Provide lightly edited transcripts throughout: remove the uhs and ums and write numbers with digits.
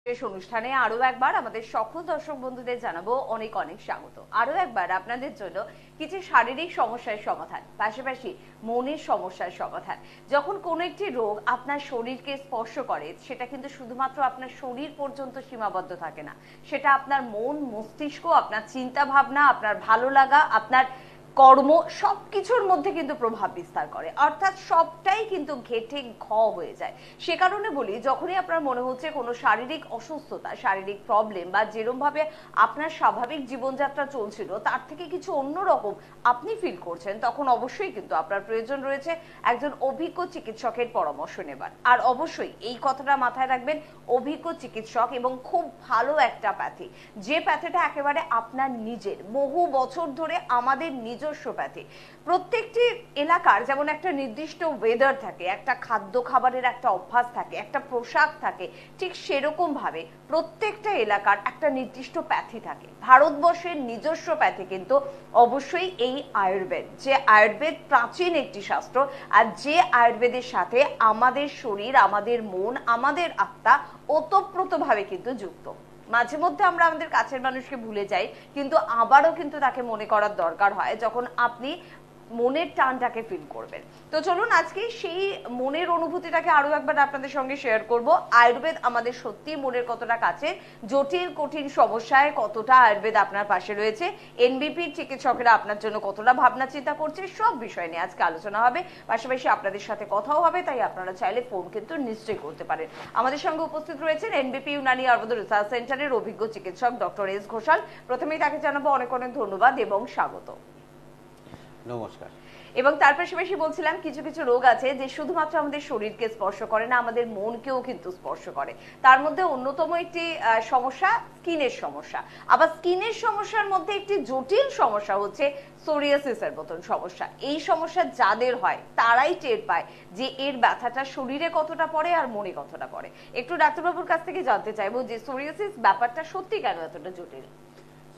শেষ অনুষ্ঠানে আরো একবার আমাদের সকল দর্শক বন্ধুদের জানাবো অনেক অনেক স্বাগত। আরো একবার আপনাদের জন্য কিছু শারীরিক সমস্যার সমাধান, পাশাপাশি মনের সমস্যার সমাধান। যখন কোনো একটি রোগ আপনার শরীরকে স্পর্শ করে, সেটা কিন্তু শুধুমাত্র আপনার শরীর পর্যন্ত সীমাবদ্ধ থাকে না, সেটা আপনার মন, মস্তিষ্ক, আপনার চিন্তা ভাবনা, আপনার ভালো লাগা, আপনার কর্ম, সবকিছুর মধ্যে কিন্তু প্রভাব বিস্তার করে, অর্থাৎ সবটাই কিন্তু ঘেটে ঘ হয়ে যায়। সে কারণে বলি, যখনই আপনার মনে হচ্ছে কোনো শারীরিক অসুস্থতা, শারীরিক প্রবলেম, বা যেরকম ভাবে আপনার স্বাভাবিক জীবনযাত্রা চলছিল তার থেকে কিছু অন্যরকম আপনি ফিল করছেন, তখন অবশ্যই কিন্তু আপনার প্রয়োজন রয়েছে একজন অভিজ্ঞ চিকিৎসকের পরামর্শ নেবার। আর অবশ্যই এই কথাটা মাথায় রাখবেন, অভিজ্ঞ চিকিৎসক এবং খুব ভালো একটা প্যাথি, যে প্যাথিটা একেবারে আপনার নিজের, বহু বছর ধরে আমাদের নিজস্ব প্যাথি। প্রত্যেকটি এলাকার যেমন একটা নির্দিষ্ট ওয়েদার থাকে, একটা খাদ্য খাবারের একটা অভ্যাস থাকে, একটা পোশাক থাকে, ঠিক সেরকম ভাবে প্রত্যেকটা এলাকার একটা নির্দিষ্ট প্যাথি থাকে। ভারতবর্ষের নিজস্ব প্যাথি কিন্তু অবশ্যই এই আয়ুর্বেদ, যে আয়ুর্বেদ প্রাচীন একটি শাস্ত্র, আর যে আয়ুর্বেদের সাথে আমাদের শরীর, আমাদের মন, আমাদের আত্মা ওতপ্রোতভাবে কিন্তু যুক্ত। মাঝে মধ্যে আমরা আমাদের কাছের মানুষকে ভুলে যাই, কিন্তু আবারও কিন্তু তাকে মনে করার দরকার হয় যখন আপনি মনের টানটাকে ফিল করবেন। তো চলুন আজকে সেই মনের অনুভূতিটাকে আরো একবার আপনাদের সঙ্গে শেয়ার করব। আয়ুর্বেদ আমাদের সত্যি মনের কতটা কাছে, জটিল কঠিন সমস্যায় কতটা আয়ুর্বেদ আপনার পাশে রয়েছে, এনবিপি চিকিৎসকেরা আপনার জন্য কতটা ভাবনা চিন্তা করছে, সব বিষয় নিয়ে আজকে আলোচনা হবে। পাশাপাশি আপনাদের সাথে কথাও হবে, তাই আপনারা চাইলে ফোন কিন্তু নিশ্চয়ই করতে পারেন। আমাদের সঙ্গে উপস্থিত রয়েছেন এনবিপি ইউনানি আয়ুর্বেদ রিসার্চ সেন্টারের অভিজ্ঞ চিকিৎসক ডক্টর এস ঘোষাল। প্রথমেই তাকে জানাবো অনেক অনেক ধন্যবাদ এবং স্বাগত। নমস্কার। এবং তার পাশাপাশি বলছিলাম, কিছু কিছু রোগ আছে যে শুধুমাত্র আমাদের শরীরকে স্পর্শ করে না, আমাদের মনকেও কিন্তু স্পর্শ করে। তার মধ্যে অন্যতম একটি সমস্যা স্কিনের সমস্যা। আবার স্কিনের সমস্যার মধ্যে একটি জটিল সমস্যা হচ্ছে সোরিয়াসিসের মতন সমস্যা। এই সমস্যা যাদের হয় তারাই টের পায় যে এর ব্যথাটা শরীরে কতটা পড়ে আর মনে কতটা পড়ে। একটু ডাক্তারবাবুর কাছ থেকে জানতে চাইবো যে সোরিয়াসিস ব্যাপারটা সত্যি কেন এতটা জটিল?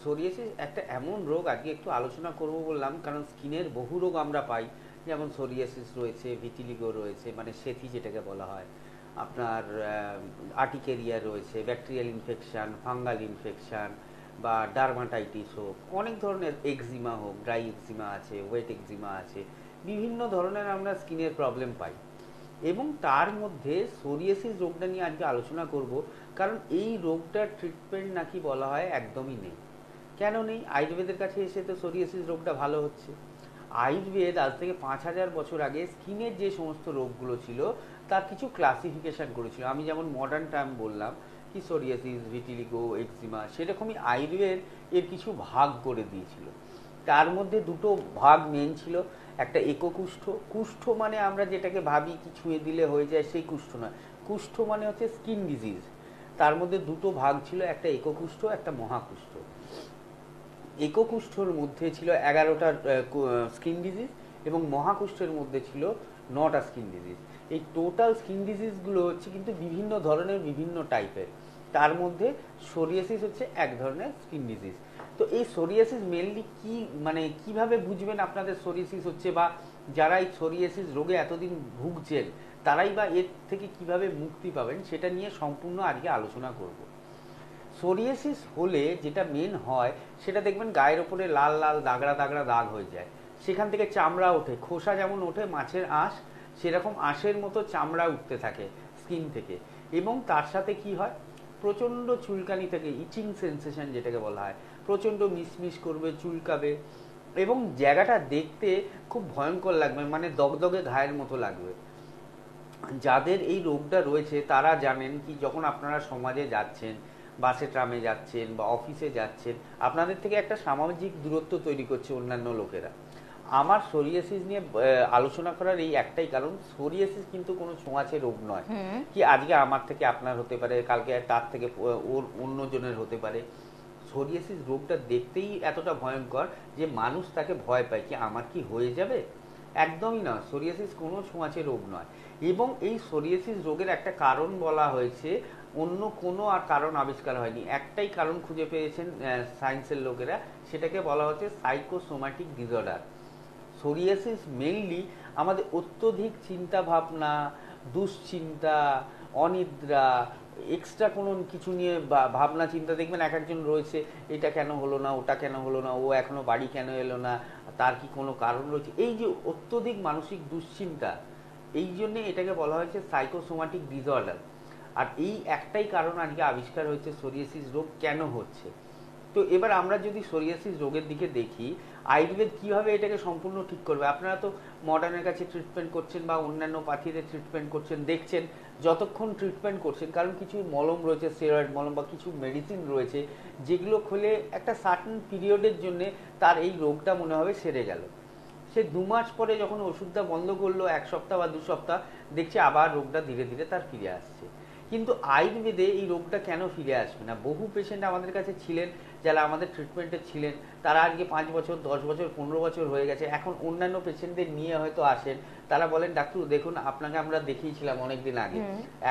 সোরিয়াসিস একটা এমন রোগ, আজকে একটু আলোচনা করব বললাম কারণ স্কিনের বহু রোগ আমরা পাই, যেমন সোরিয়াসিস রয়েছে, ভিটিলিগো রয়েছে মানে সেথি যেটাকে বলা হয়, আপনার আর্টিকেরিয়া রয়েছে, ব্যাকটেরিয়াল ইনফেকশান, ফাঙ্গাল ইনফেকশান, বা ডার্মাটাইটিস হোক, অনেক ধরনের এক্সিমা হোক, ড্রাই এক্সিমা আছে, ওয়েট এক্সিমা আছে, বিভিন্ন ধরনের আমরা স্কিনের প্রবলেম পাই। এবং তার মধ্যে সোরিয়াসিস রোগটা নিয়ে আজকে আলোচনা করব, কারণ এই রোগটার ট্রিটমেন্ট নাকি বলা হয় একদমই নেই। কেন নেই? আয়ুর্বেদের কাছে এসে তো সোরিয়াসিস রোগটা ভালো হচ্ছে। আয়ুর্বেদ আজ থেকে 5000 বছর আগে স্কিনের যে সমস্ত রোগগুলো ছিল তার কিছু ক্লাসিফিকেশন করেছিল। আমি যেমন মডার্ন টার্ম বললাম কি সোরিয়াসিস, ভিটিলিগো, এক্সিমা, সেরকমই আয়ুর্বেদ এর কিছু ভাগ করে দিয়েছিল। তার মধ্যে দুটো ভাগ মেন ছিল। একটা এককুষ্ঠ। কুষ্ঠ মানে আমরা যেটাকে ভাবি কি ছুঁয়ে দিলে হয়ে যায়, সেই কুষ্ঠ নয়। কুষ্ঠ মানে হচ্ছে স্কিন ডিজিজ। তার মধ্যে দুটো ভাগ ছিল, একটা এককুষ্ঠ, একটা মহাকুষ্ঠ। এককুষ্ঠর মধ্যে ছিল 11টা স্কিন ডিজিজ এবং মহাকুষ্ঠের মধ্যে ছিল 9টা স্কিন ডিজিজ। এই টোটাল স্কিন ডিজিজগুলো হচ্ছে কিন্তু বিভিন্ন ধরনের, বিভিন্ন টাইপের। তার মধ্যে সোরিয়াসিস হচ্ছে এক ধরনের স্কিন ডিজিজ। তো এই সোরিয়াসিস মেনলি কি, মানে কিভাবে বুঝবেন আপনাদের সোরিয়াসিস হচ্ছে, বা যারা এই সোরিয়াসিস রোগে এতদিন ভুগছেন তারাই বা এর থেকে কিভাবে মুক্তি পাবেন, সেটা নিয়ে সম্পূর্ণ আজকে আলোচনা করব। সোরিয়াসিস হলে যেটা মেন হয় সেটা দেখবেন গায়ের ওপরে লাল লাল দাগড়া দাগড়া দাগ হয়ে যায়, সেখান থেকে চামড়া ওঠে, খোসা যেমন ওঠে মাছের আঁশ, সেরকম আঁশের মতো চামড়া উঠতে থাকে স্কিন থেকে। এবং তার সাথে কি হয়, প্রচণ্ড চুলকানি থেকে, ইচিং সেন্সেশন যেটাকে বলা হয়, প্রচণ্ড মিসমিস করবে, চুলকাবে, এবং জায়গাটা দেখতে খুব ভয়ঙ্কর লাগবে, মানে দগদগে ঘায়ের মতো লাগবে। যাদের এই রোগটা রয়েছে তারা জানেন কি, যখন আপনারা সমাজে যাচ্ছেন, বাসে ট্রামে যাচ্ছেন বা অফিসে যাচ্ছেন, আপনাদের থেকে একটা সামাজিক দূরত্ব তৈরি করছে অন্যান্য লোকেরা। আমার সোরিয়াসিস নিয়ে আলোচনা করার এই একটাই কারণ, সোরিয়াসিস কিন্তু কোনো ছোঁয়াচে রোগ নয় কি আজকে আমার থেকে আপনার হতে পারে, কালকে তার থেকে ওর অন্যজনের হতে পারে। সোরিয়াসিস রোগটা দেখতেই এতটা ভয়ঙ্কর যে মানুষ তাকে ভয় পায় কি আমার কি হয়ে যাবে। একদমই না, সোরিয়াসিস কোনো ছোঁয়াচে রোগ নয়। এবং এই সোরিয়াসিস রোগের একটা কারণ বলা হয়েছে, অন্য কোনো আর কারণ আবিষ্কার হয়নি। একটাই কারণ খুঁজে পেয়েছেন সায়েন্সের লোকেরা, সেটাকে বলা হচ্ছে সাইকোসোম্যাটিক ডিসঅর্ডার। সোরিয়াসিস মেইনলি আমাদের অত্যধিক চিন্তা ভাবনা, দুশ্চিন্তা, অনিদ্রা, এক্সট্রা কোনো কিছু নিয়ে ভাবনা চিন্তা, দেখবেন এক একজন রয়েছে এটা কেন হলো না, ওটা কেন হলো না, ও এখনো বাড়ি কেন এলো না, তার কি কোনো কারণ রয়েছে, এই যে অত্যধিক মানসিক দুশ্চিন্তা, এই জন্যে এটাকে বলা হয়েছে সাইকোসোমাটিক ডিসঅর্ডার। আর এই একটাই কারণ আজকে আবিষ্কার হয়েছে সোরিয়াসিস রোগ কেন হচ্ছে। তো এবার আমরা যদি সোরিয়াসিস রোগের দিকে দেখি, আয়ুর্বেদ কিভাবে এটাকে সম্পূর্ণ ঠিক করবে। আপনারা তো মডার্নের কাছে ট্রিটমেন্ট করছেন বা অন্যান্য পাথিদের ট্রিটমেন্ট করছেন, দেখছেন যতক্ষণ ট্রিটমেন্ট করছেন, কারণ কিছু মলম রয়েছে, স্টেরয়েড মলম বা কিছু মেডিসিন রয়েছে যেগুলো খেলে একটা সার্টেন পিরিয়ডের জন্য তার এই রোগটা মনে হবে সেরে গেল। সে 2 মাস পরে যখন ওষুধটা বন্ধ করলো, 1 সপ্তাহ বা 2 সপ্তাহ, দেখছে আবার রোগটা ধীরে ধীরে তার ফিরে আসছে। কিন্তু আয়ুর্বেদে এই রোগটা কেন ফিরে আসবে না? বহু পেশেন্ট আমাদের কাছে ছিলেন, যারা আমাদের ট্রিটমেন্টে ছিলেন, তারা আজকে 5 বছর, 10 বছর, 15 বছর হয়ে গেছে, এখন অন্যান্য পেশেন্টদের নিয়ে হয়তো আসেন, তারা বলেন ডাক্তার দেখুন আপনাকে আমরা দেখিয়েছিলাম অনেকদিন আগে,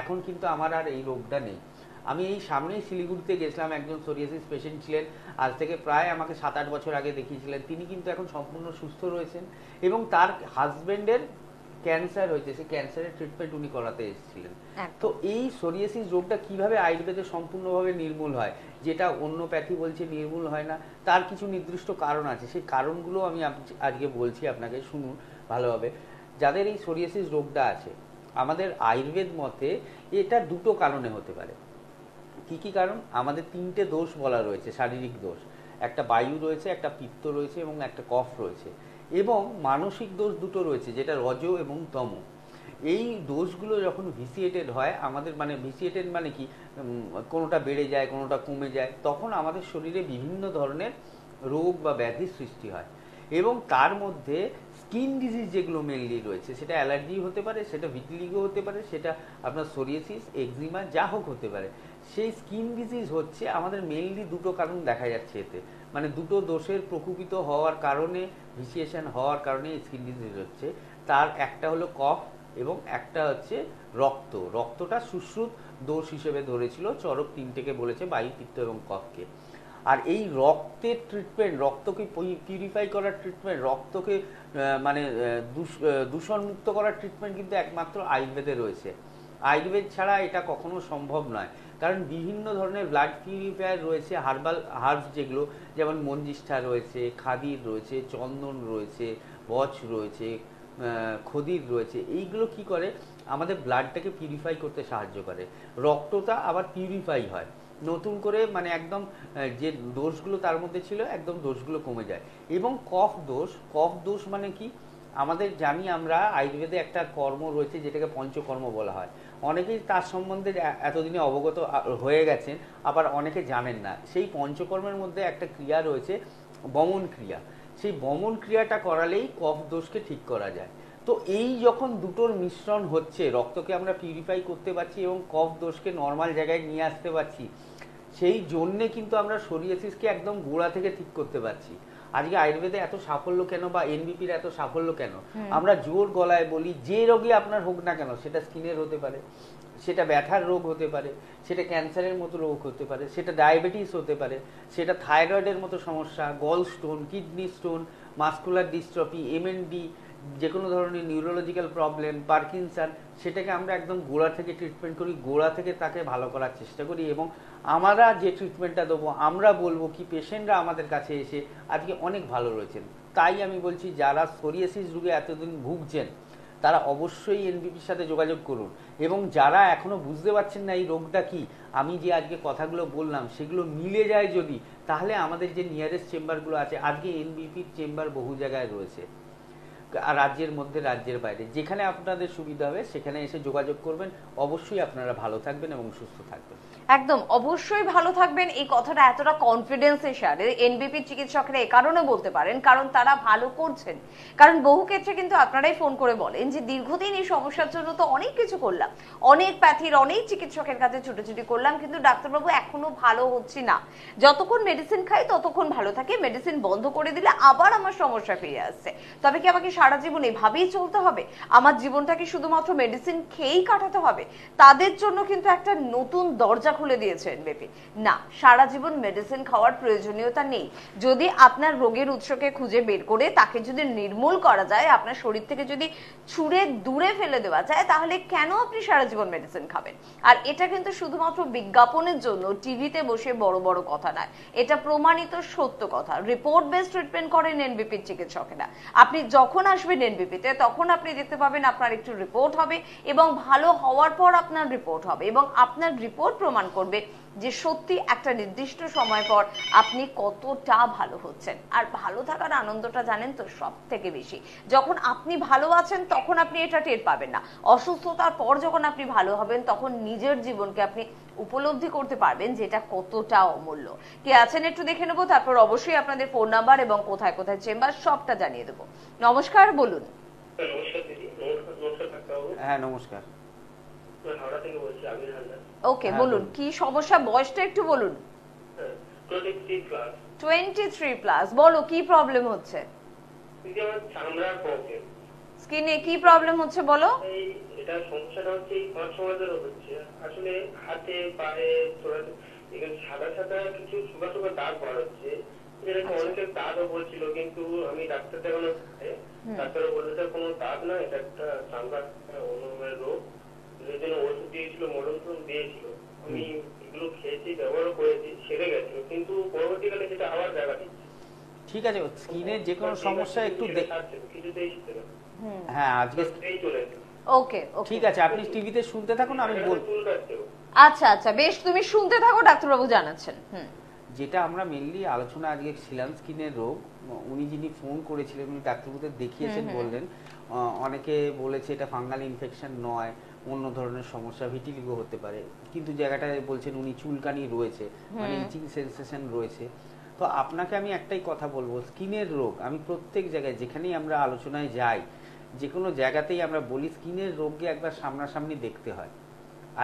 এখন কিন্তু আমার আর এই রোগটা নেই। আমি এই সামনেই শিলিগুড়িতে গেছিলাম, একজন সোরিয়াসিস পেশেন্ট ছিলেন, আজ থেকে প্রায় আমাকে 7-8 বছর আগে দেখিয়েছিলেন, তিনি কিন্তু এখন সম্পূর্ণ সুস্থ রয়েছেন এবং তার হাজবেন্ডের ক্যান্সার হয়েছে, সেই ক্যান্সারের ট্রিটমেন্ট উনি করাতে এসেছিলেন। তো এই সোরিয়াসিস রোগটা কিভাবে আয়ুর্বেদে সম্পূর্ণভাবে নির্মূল হয়, যেটা অন্য প্যাথি বলছে নির্মূল হয় না, তার কিছু নির্দিষ্ট কারণ আছে। সেই কারণগুলো আমি আজকে বলছি আপনাকে, শুনুন ভালোভাবে। যাদের এই সোরিয়াসিস রোগটা আছে, আমাদের আয়ুর্বেদ মতে এটা 2টো কারণে হতে পারে। কি কি কারণ? আমাদের 3টে দোষ বলা রয়েছে, শারীরিক দোষ। একটা বায়ু রয়েছে, একটা পিত্ত রয়েছে এবং একটা কফ রয়েছে, এবং মানসিক দোষ 2টো রয়েছে, যেটা রজ এবং তম। এই দোষগুলো যখন ভিসিয়েটেড হয় আমাদের, মানে ভিসিয়েটেড মানে কি, কোনোটা বেড়ে যায়, কোনোটা কমে যায়, তখন আমাদের শরীরে বিভিন্ন ধরনের রোগ বা ব্যাধির সৃষ্টি হয়। এবং তার মধ্যে স্কিন ডিজিজ যেগুলো মেনলি রয়েছে, সেটা অ্যালার্জি হতে পারে, সেটা ভিটিলিগো হতে পারে, সেটা আপনার সোরিয়াসিস, এক্সিমা, যা হোক হতে পারে। সেই স্কিন ডিজিজ হচ্ছে আমাদের মেনলি 2টো কারণ দেখা যাচ্ছে এতে, মানে 2টো দোষের প্রকোপিত হওয়ার কারণে, ভিসিয়েশন হওয়ার কারণে স্কিন ডিজিজ হচ্ছে। তার একটা হলো কফ এবং একটা হচ্ছে রক্ত। রক্তটা সুশ্রুত দোষ হিসেবে ধরেছিল, চরক 3টেকে বলেছে, বায়ু, পিত্ত এবং কফকে। আর এই রক্তের ট্রিটমেন্ট, রক্তকে পিউরিফাই করার ট্রিটমেন্ট, রক্তকে মানে দূষণমুক্ত করার ট্রিটমেন্ট কিন্তু একমাত্র আয়ুর্বেদে রয়েছে। আয়ুর্বেদ ছাড়া এটা কখনো সম্ভব নয়, কারণ বিভিন্ন ধরনের ব্লাড পিউরিফায়ার রয়েছে, হার্বস যেগুলো, যেমন মঞ্জিষ্ঠা রয়েছে, খাদির রয়েছে, চন্দন রয়েছে, বচ রয়েছে, খদির রয়েছে। এইগুলো কি করে? আমাদের ব্লাডটাকে পিউরিফাই করতে সাহায্য করে, রক্তটা আবার পিউরিফাই হয় নতুন করে, মানে একদম যে দোষগুলো তার মধ্যে ছিল একদম দোষগুলো কমে যায়। এবং কফ দোষ মানে কি? আমাদের জানি আমরা আয়ুর্বেদে একটা কর্ম রয়েছে যেটাকে পঞ্চকর্ম বলা হয়। অনেকেই তার সম্বন্ধে এতদিনে অবগত হয়ে গেছেন, আবার অনেকে জানেন না। সেই পঞ্চকর্মের মধ্যে একটা ক্রিয়া রয়েছে বমন ক্রিয়া। সেই বমন ক্রিয়াটা করালেই কফ দোষকে ঠিক করা যায়। তো এই যখন 2টোর মিশ্রণ হচ্ছে, রক্তকে আমরা পিউরিফাই করতে পারছি এবং কফ দোষকে নর্মাল জায়গায় নিয়ে আসতে পারছি, সেই জন্যে কিন্তু আমরা সোরিয়াসিসকে একদম গোড়া থেকে ঠিক করতে পারছি। আজকে আয়ুর্বেদে এত সাফল্য কেন, বা এনবিপির এত সাফল্য কেন? আমরা জোর গলায় বলি, যে রোগী আপনার হোক না কেন, সেটা স্কিনের হতে পারে, সেটা ব্যথার রোগ হতে পারে, সেটা ক্যান্সারের মতো রোগ হতে পারে, সেটা ডায়াবেটিস হতে পারে, সেটা থাইরয়েডের মতো সমস্যা, gallstone, kidney stone, muscular dystrophy, MND, যে কোনো ধরনের নিউরোলজিক্যাল প্রবলেম, পার্কিনসন, সেটাকে আমরা একদম গোড়া থেকে ট্রিটমেন্ট করি, গোড়া থেকে তাকে ভালো করার চেষ্টা করি। এবং আমরা যে ট্রিটমেন্টটা দেবো, আমরা বলবো কি পেশেন্টরা আমাদের কাছে এসে আজকে অনেক ভালো রয়েছেন। তাই আমি বলছি, যারা সোরিয়াসিস রোগে এতদিন ভুগছেন, তারা অবশ্যই এনবিপির সাথে যোগাযোগ করুন। এবং যারা এখনো বুঝতে পারছেন না এই রোগটা কি, আমি যে আজকে কথাগুলো বললাম সেগুলো মিলে যায় যদি, তাহলে আমাদের যে নিয়ারেস্ট চেম্বারগুলো আছে, আজকে এনবিপির চেম্বার বহু জায়গায় রয়েছে, রাজ্যের মধ্যে, রাজ্যের বাইরে, যেখানে আপনাদের সুবিধা হবে সেখানে এসে যোগাযোগ করবেন। অবশ্যই আপনারা ভালো থাকবেন এবং সুস্থ থাকবেন। একদম অবশ্যই ভালো থাকবেন। এই কথাটা এতটা কনফিডেন্সের সাথে এনবিপি চিকিৎসকরা এই কারণে বলতে পারেন, কারণ তারা ভালো করছেন। কারণ বহু ক্ষেত্রে কিন্তু আপনারাই ফোন করে বলেন যে দীর্ঘদিন এই সমস্যার জন্য তো অনেক কিছু করলাম, অনেক প্যাথির, অনেক চিকিৎসকের কাছে ছুটোছুটি করলাম, কিন্তু ডাক্তারবাবু এখনো ভালো হচ্ছে না। যতক্ষণ মেডিসিন খাই ততক্ষণ ভালো থাকে, মেডিসিন বন্ধ করে দিলে আবার আমার সমস্যা ফিরে আসছে। তবে কি আমাকে সারা জীবন এভাবেই চলতে হবে, আমার জীবনটাকে শুধুমাত্র মেডিসিন খেয়েই কাটাতে হবে, তাদের জন্য কিন্তু একটা নতুন দরজা খুলে দিয়েছে এনবিপি। না, সারা জীবন মেডিসিন খাওয়ার প্রয়োজনীয়তা নেই। যদি আপনার রোগের উৎসকে খুঁজে বের করে তাকে যদি নির্মূল করা যায়, আপনার শরীর থেকে যদি ছুঁড়ে দূরে ফেলে দেওয়া যায়, তাহলে কেন আপনি সারা জীবন মেডিসিন খাবেন? আর এটা কিন্তু শুধুমাত্র বিজ্ঞাপনের জন্য টিভিতে বসে বড় বড় কথা নয়, এটা প্রমাণিত সত্য কথা। রিপোর্ট বেসড ট্রিটমেন্ট করেন এনবিপির চিকিৎসকেরা। আপনি যখন আসবেন এনবিপিতে তখন আপনি দেখতে পাবেন আপনার একটু রিপোর্ট হবে, এবং ভালো হওয়ার পর আপনার রিপোর্ট হবে, এবং আপনার রিপোর্ট প্রমাণ করবে যে সত্যি একটা নির্দিষ্ট সময় পর আপনি কতটা ভালো হচ্ছেন। আর ভালো থাকার আনন্দটা জানেন তো সব থেকে বেশি যখন আপনি ভালো আছেন, তখন আপনি এটা টের পাবেন না। অসুস্থতার পর যখন আপনি ভালো হবেন, তখন নিজের জীবনকে আপনি উপলব্ধি করতে পারবেন যে এটা কতটা অমূল্য। কে আছেন একটু দেখে নেবো, তারপর অবশ্যই আপনাদের ফোন নাম্বার এবং কোথায় কোথায় চেম্বার সবটা জানিয়ে দেবো। নমস্কার, বলুন। নমস্কার দিদি। নমস্কার ডাক্তারবাবু। হ্যাঁ নমস্কার। হাওড়া থেকে বলছি, আমির হালদার। ওকে, বলুন কি সমস্যা, বয়সটা একটু বলুন। 23 প্লাস। 23 প্লাস, বলো কি প্রবলেম হচ্ছে? দিদি আমার চামড়ার প্রবলেম। স্কিনে কি প্রবলেম হচ্ছে বলো? এই এটা সমস্যাটা হচ্ছে এই 5 সময় ধরে হচ্ছে। আসলে হাতে পায়ে থোড়া এখানে সাদা সাদা কিছু শুকা শুকা দাগ বার হচ্ছে। এরকম অনেকের দাগও বলছিল, কিন্তু আমি ডাক্তার দেখানোর পরে ডাক্তারও বলেছে কোনো দাগ না, এটা একটা চামড়ার অনুমের রোগ। এর জন্য ওষুধ দিয়েছিল, মলম দিয়েছিল। আমি এগুলো খেয়েছি, ব্যবহারও করেছি, সেরে গেছিল, কিন্তু পরবর্তীকালে যেটা আবার দেখা দিচ্ছে। ঠিক আছে, স্কিনের যে কোনো সমস্যা একটু কিছুতেই শিখতে না। হ্যাঁ আজকে চলে ওকে ওকে, ঠিক আছে, আপনি টিভিতে শুনতে থাকুন, আমি বলবো। আচ্ছা আচ্ছা, বেশ, তুমি শুনতে থাকো, ডাক্তারবাবু জানাচ্ছেন। যেটা আমরা মেনলি আলোচনা আজকে ছিলাম স্কিনের রোগ। উনি যিনি ফোন করেছিলেন উনি ডাক্তারবাবুদের দেখিয়েছেন, বললেন অনেকে বলেছে এটা ফাঙ্গাল ইনফেকশন নয়, অন্য ধরনের সমস্যা, ভিটিলিগো হতে পারে, কিন্তু জায়গাটায় বলছেন উনি চুলকানি রয়েছে, মানে ইচিং সেন্সেশন রয়েছে। তো আপনাকে আমি একটাই কথা বলবো, স্কিনের রোগ আমি প্রত্যেক জায়গায় যেখানেই আমরা আলোচনায় যাই, যে কোনো জায়গাতেই আমরা বলি স্কিনের রোগকে একবার সামনাসামনি দেখতে হয়।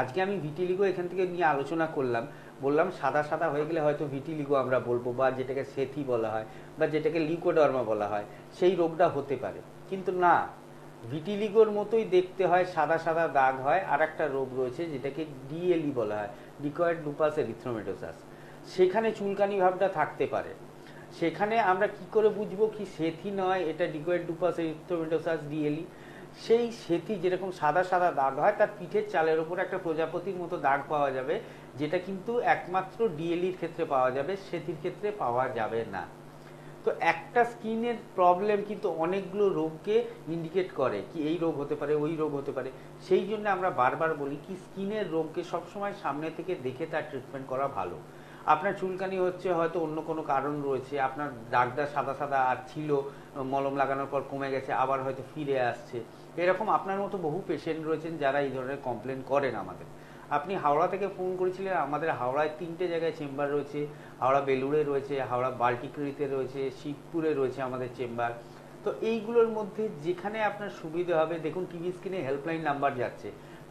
আজকে আমি ভিটিলিগো এখান থেকে নিয়ে আলোচনা করলাম, বললাম সাদা সাদা হয়ে গেলে হয়তো ভিটিলিগো আমরা বলবো, বা যেটাকে সেথি বলা হয় বা যেটাকে লিউকোডার্মা বলা হয়, সেই রোগটা হতে পারে। কিন্তু না, ভিটিলিগোর মতোই দেখতে হয়, সাদা সাদা দাগ হয়। আর একটা রোগ রয়েছে যেটাকে ডিএলই বলা হয়, ডিকয়েড লুপাস এরিথ্রোমেটোসাস, সেখানে চুলকানি ভাবটা থাকতে পারে। সেখানে আমরা কি করে বুঝবো কি সেথি নয় এটা ডিকয়েড লুপাস এরিথ্রোমেটোসাস ডিএলই? সেই সেথি যেরকম সাদা সাদা দাগ হয়, তার পিঠের চালের উপর একটা প্রজাপতির মতো দাগ পাওয়া যাবে, যেটা কিন্তু একমাত্র ডিএলইর ক্ষেত্রে পাওয়া যাবে, সেথির ক্ষেত্রে পাওয়া যাবে না। তো একটা স্কিনের প্রবলেম কিন্তু অনেকগুলো রোগকে ইন্ডিকেট করে, কি এই রোগ হতে পারে, ওই রোগ হতে পারে। সেই জন্য আমরা বারবার বলি কি স্কিনের রোগকে সবসময় সামনে থেকে দেখে তার ট্রিটমেন্ট করা ভালো। আপনার চুলকানি হচ্ছে, হয়তো অন্য কোনো কারণ রয়েছে, আপনার দাগটা সাদা সাদা আর ছিল, মলম লাগানোর পর কমে গেছে, আবার হয়তো ফিরে আসছে। এরকম আপনার মতো বহু পেশেন্ট রয়েছেন যারা এই ধরনের কমপ্লেন করেন আমাদের। আপনি হাওড়া থেকে ফোন করেছিলেন, আমাদের হাওড়ায় 3টে জায়গায় চেম্বার রয়েছে, হাওড়া বেলুড়ে রয়েছে, হাওড়া বাল্টিকুড়িতে রয়েছে, শিবপুরে রয়েছে আমাদের চেম্বার। তো এইগুলোর মধ্যে যেখানে আপনার সুবিধা হবে, দেখুন টিভি স্ক্রিনে হেল্পলাইন নাম্বার যাচ্ছে,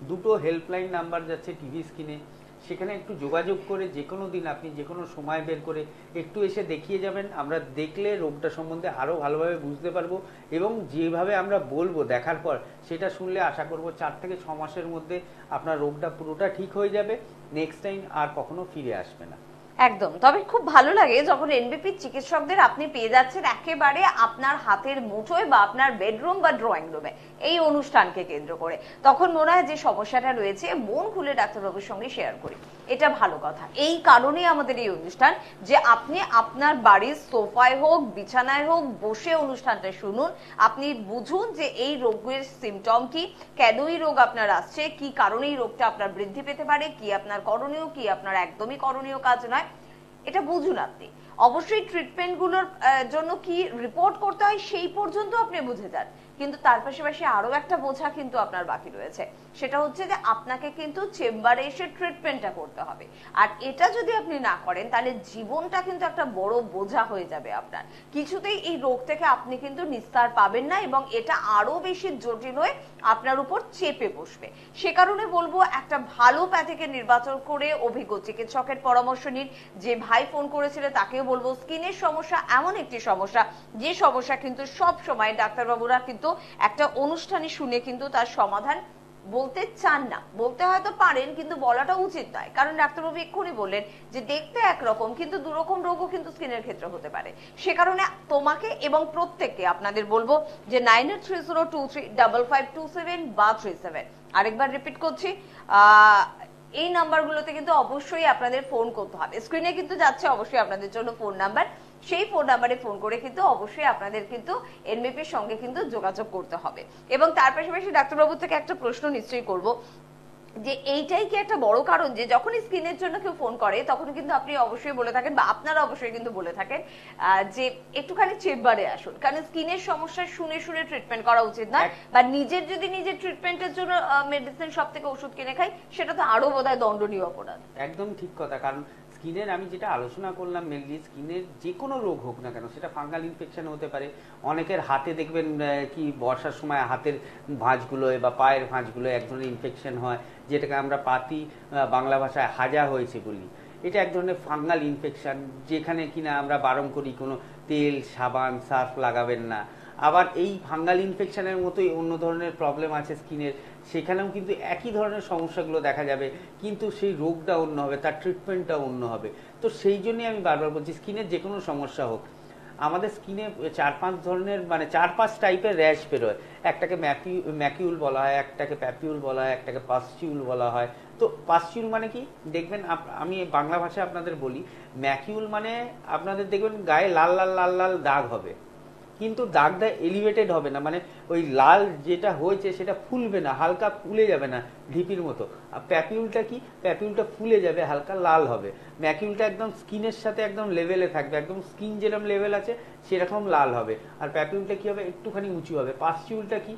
2টো হেল্পলাইন নাম্বার যাচ্ছে টিভি স্ক্রিনে, সেখানে একটু যোগাযোগ করে যে কোনো দিন আপনি যে কোনো সময় বের করে একটু এসে দেখিয়ে যাবেন। আমরা দেখলে রোগটা সম্বন্ধে আরও ভালোভাবে বুঝতে পারবো, এবং যেভাবে আমরা বলবো দেখার পর সেটা শুনলে আশা করব 4 থেকে 6 মাসের মধ্যে আপনার রোগটা পুরোটা ঠিক হয়ে যাবে, নেক্সট টাইম আর কখনো ফিরে আসবে না। একদম। তবে খুব ভালো লাগে যখন এনবিপি চিকিৎসকদের আপনি পেয়ে যাচ্ছেন একেবারে আপনার হাতের মুঠোয় বা আপনার বেডরুম বা ড্রয়িং রুমে এই অনুষ্ঠানকে কেন্দ্র করে। তখন মনে হয় যে সমস্যাটা রয়েছে মন খুলে ডাক্তারবাবুর সঙ্গে শেয়ার করি, এটা ভালো কথা। এই কারণেই আমাদের এই অনুষ্ঠান, যে আপনি আপনার বাড়ির সোফায় হোক বিছানায় হোক বসে অনুষ্ঠানটা শুনুন, আপনি বুঝুন যে এই রোগের সিমটম কি, কেন এই রোগ আপনার আসছে, কি কারণে এই রোগটা আপনার বৃদ্ধি পেতে পারে, কি আপনার করণীয়, কি আপনার একদমই করণীয় কাজ নয়, এটা বুঝুন। আপনি অবশ্যই ট্রিটমেন্ট গুলোর জন্য কি রিপোর্ট করতে হয় সেই পর্যন্ত আপনি বুঝে যান, কিন্তু তার পাশাপাশি আরো একটা বোঝা কিন্তু আপনার বাকি রয়েছে, সেটা হচ্ছে যে আপনাকে কিন্তু চেম্বারে এসে ট্রিটমেন্টটা করতে হবে। আর এটা যদি আপনি না করেন তাহলে জীবনটা কিন্তু একটা বড় বোঝা হয়ে যাবে আপনার। কিছুতেই এই রোগ থেকে আপনি কিন্তু নিস্তার পাবেন না, এবং এটা আরো বেশি জটিল হয়ে আপনার উপর চেপে বসবে। সে কারণে বলবো একটা ভালো প্যাথিকে নির্বাচন করে অভিজ্ঞ চিকিৎসকের পরামর্শ নিন। যে ভাই ফোন করেছিল তাকেও বলবো স্কিনের সমস্যা এমন একটি সমস্যা, যে সমস্যা কিন্তু সব সময় ডাক্তারবাবুরা কিন্তু একটা অনুষ্ঠানে শুনে কিন্তু তার সমাধান বলতে চান না, বলতে হয়তো পারেন কিন্তু বলাটা উচিত নয়, কারণ ডাক্তারবাবু এক্ষুনি বললেন যে দেখতে একরকম কিন্তু দুরকম রোগও কিন্তু স্কিনের ক্ষেত্রে হতে পারে। সে কারণে তোমাকে এবং প্রত্যেককে আপনাদের বলবো যে 9830235527 বা 37, আরেকবার রিপিট করছি, এই নাম্বারগুলোতে কিন্তু অবশ্যই আপনাদের ফোন করতে হবে। স্ক্রিনে কিন্তু যাচ্ছে অবশ্যই আপনাদের জন্য ফোন নাম্বার, সেই ফোন নাম্বারে ফোন করে কিন্তু অবশ্যই আপনাদের কিন্তু এনবিপির সঙ্গে কিন্তু যোগাযোগ করতে হবে। এবং তার পাশাপাশি ডাক্তারবাবু থেকে একটা প্রশ্ন নিশ্চয়ই করব, যে এইটাই কি একটা বড় কারণ যে যখনই স্কিনের জন্য কেউ ফোন করে তখন কিন্তু আপনি অবশ্যই বলে থাকেন বা আপনারা অবশ্যই কিন্তু বলে থাকেন যে একটুখানি চেম্বারে আসুন, কারণ স্কিনের সমস্যা শুনে শুনে ট্রিটমেন্ট করা উচিত নয়, বা নিজের যদি নিজের ট্রিটমেন্টের জন্য মেডিসিন সব থেকে ওষুধ কিনে খাই সেটা তো আরো বোধহয় দণ্ডনীয় অপরাধ। একদম ঠিক কথা। কারণ স্কিনের আমি যেটা আলোচনা করলাম, মেনলি স্কিনের যে কোনো রোগ হোক না কেন, সেটা ফাঙ্গাল ইনফেকশন হতে পারে। অনেকের হাতে দেখবেন কি বর্ষার সময় হাতের ভাঁজগুলোয় বা পায়ের ভাঁজগুলোয় এক ধরনের ইনফেকশন হয়, যেটাকে আমরা পাতি বাংলা ভাষায় হাজা হয়েছে বলি। এটা এক ধরনের ফাঙ্গাল ইনফেকশন, যেখানে কিনা আমরা বারণ করি কোনো তেল সাবান সার্ফ লাগাবেন না। আবার এই ফাঙ্গাল ইনফেকশনের মতোই অন্য ধরনের প্রবলেম আছে স্কিনের, সেখানেও কিন্তু একই ধরনের সমস্যাগুলো দেখা যাবে, কিন্তু সেই রোগটা অন্য হবে, তার ট্রিটমেন্টটা অন্য হবে। তো সেই জন্যই আমি বারবার বলছি, স্কিনের যে কোনো সমস্যা হোক, আমাদের স্কিনে 4-5 ধরনের মানে 4-5 টাইপের র্যাশ বেরোয়। একটাকে ম্যাকিউল বলা হয়, একটাকে প্যাপিউল বলা হয়, একটাকে পাস্টিউল বলা হয়। তো পাস্টিউল মানে কি দেখবেন, আমি বাংলা ভাষায় আপনাদের বলি, ম্যাকিউল মানে আপনাদের দেখবেন গায়ে লাল লাল লাল লাল দাগ হবে, কিন্তু দাগটা এলিভেটেড হবে না, মানে ওই লাল যেটা হয়েছে সেটা ফুলবে না, হালকা ফুলে যাবে না ঢিপির মতো। আর প্যাপিউলটা কি, প্যাপিউলটা ফুলে যাবে, হালকা লাল হবে। ম্যাকিউলটা একদম স্কিনের সাথে একদম লেভেলে থাকবে, একদম স্কিন যেরকম লেভেল আছে সেরকম লাল হবে। আর প্যাপিউলটা কি হবে, একটুখানি উঁচু হবে। পাস্টিউলটা কি,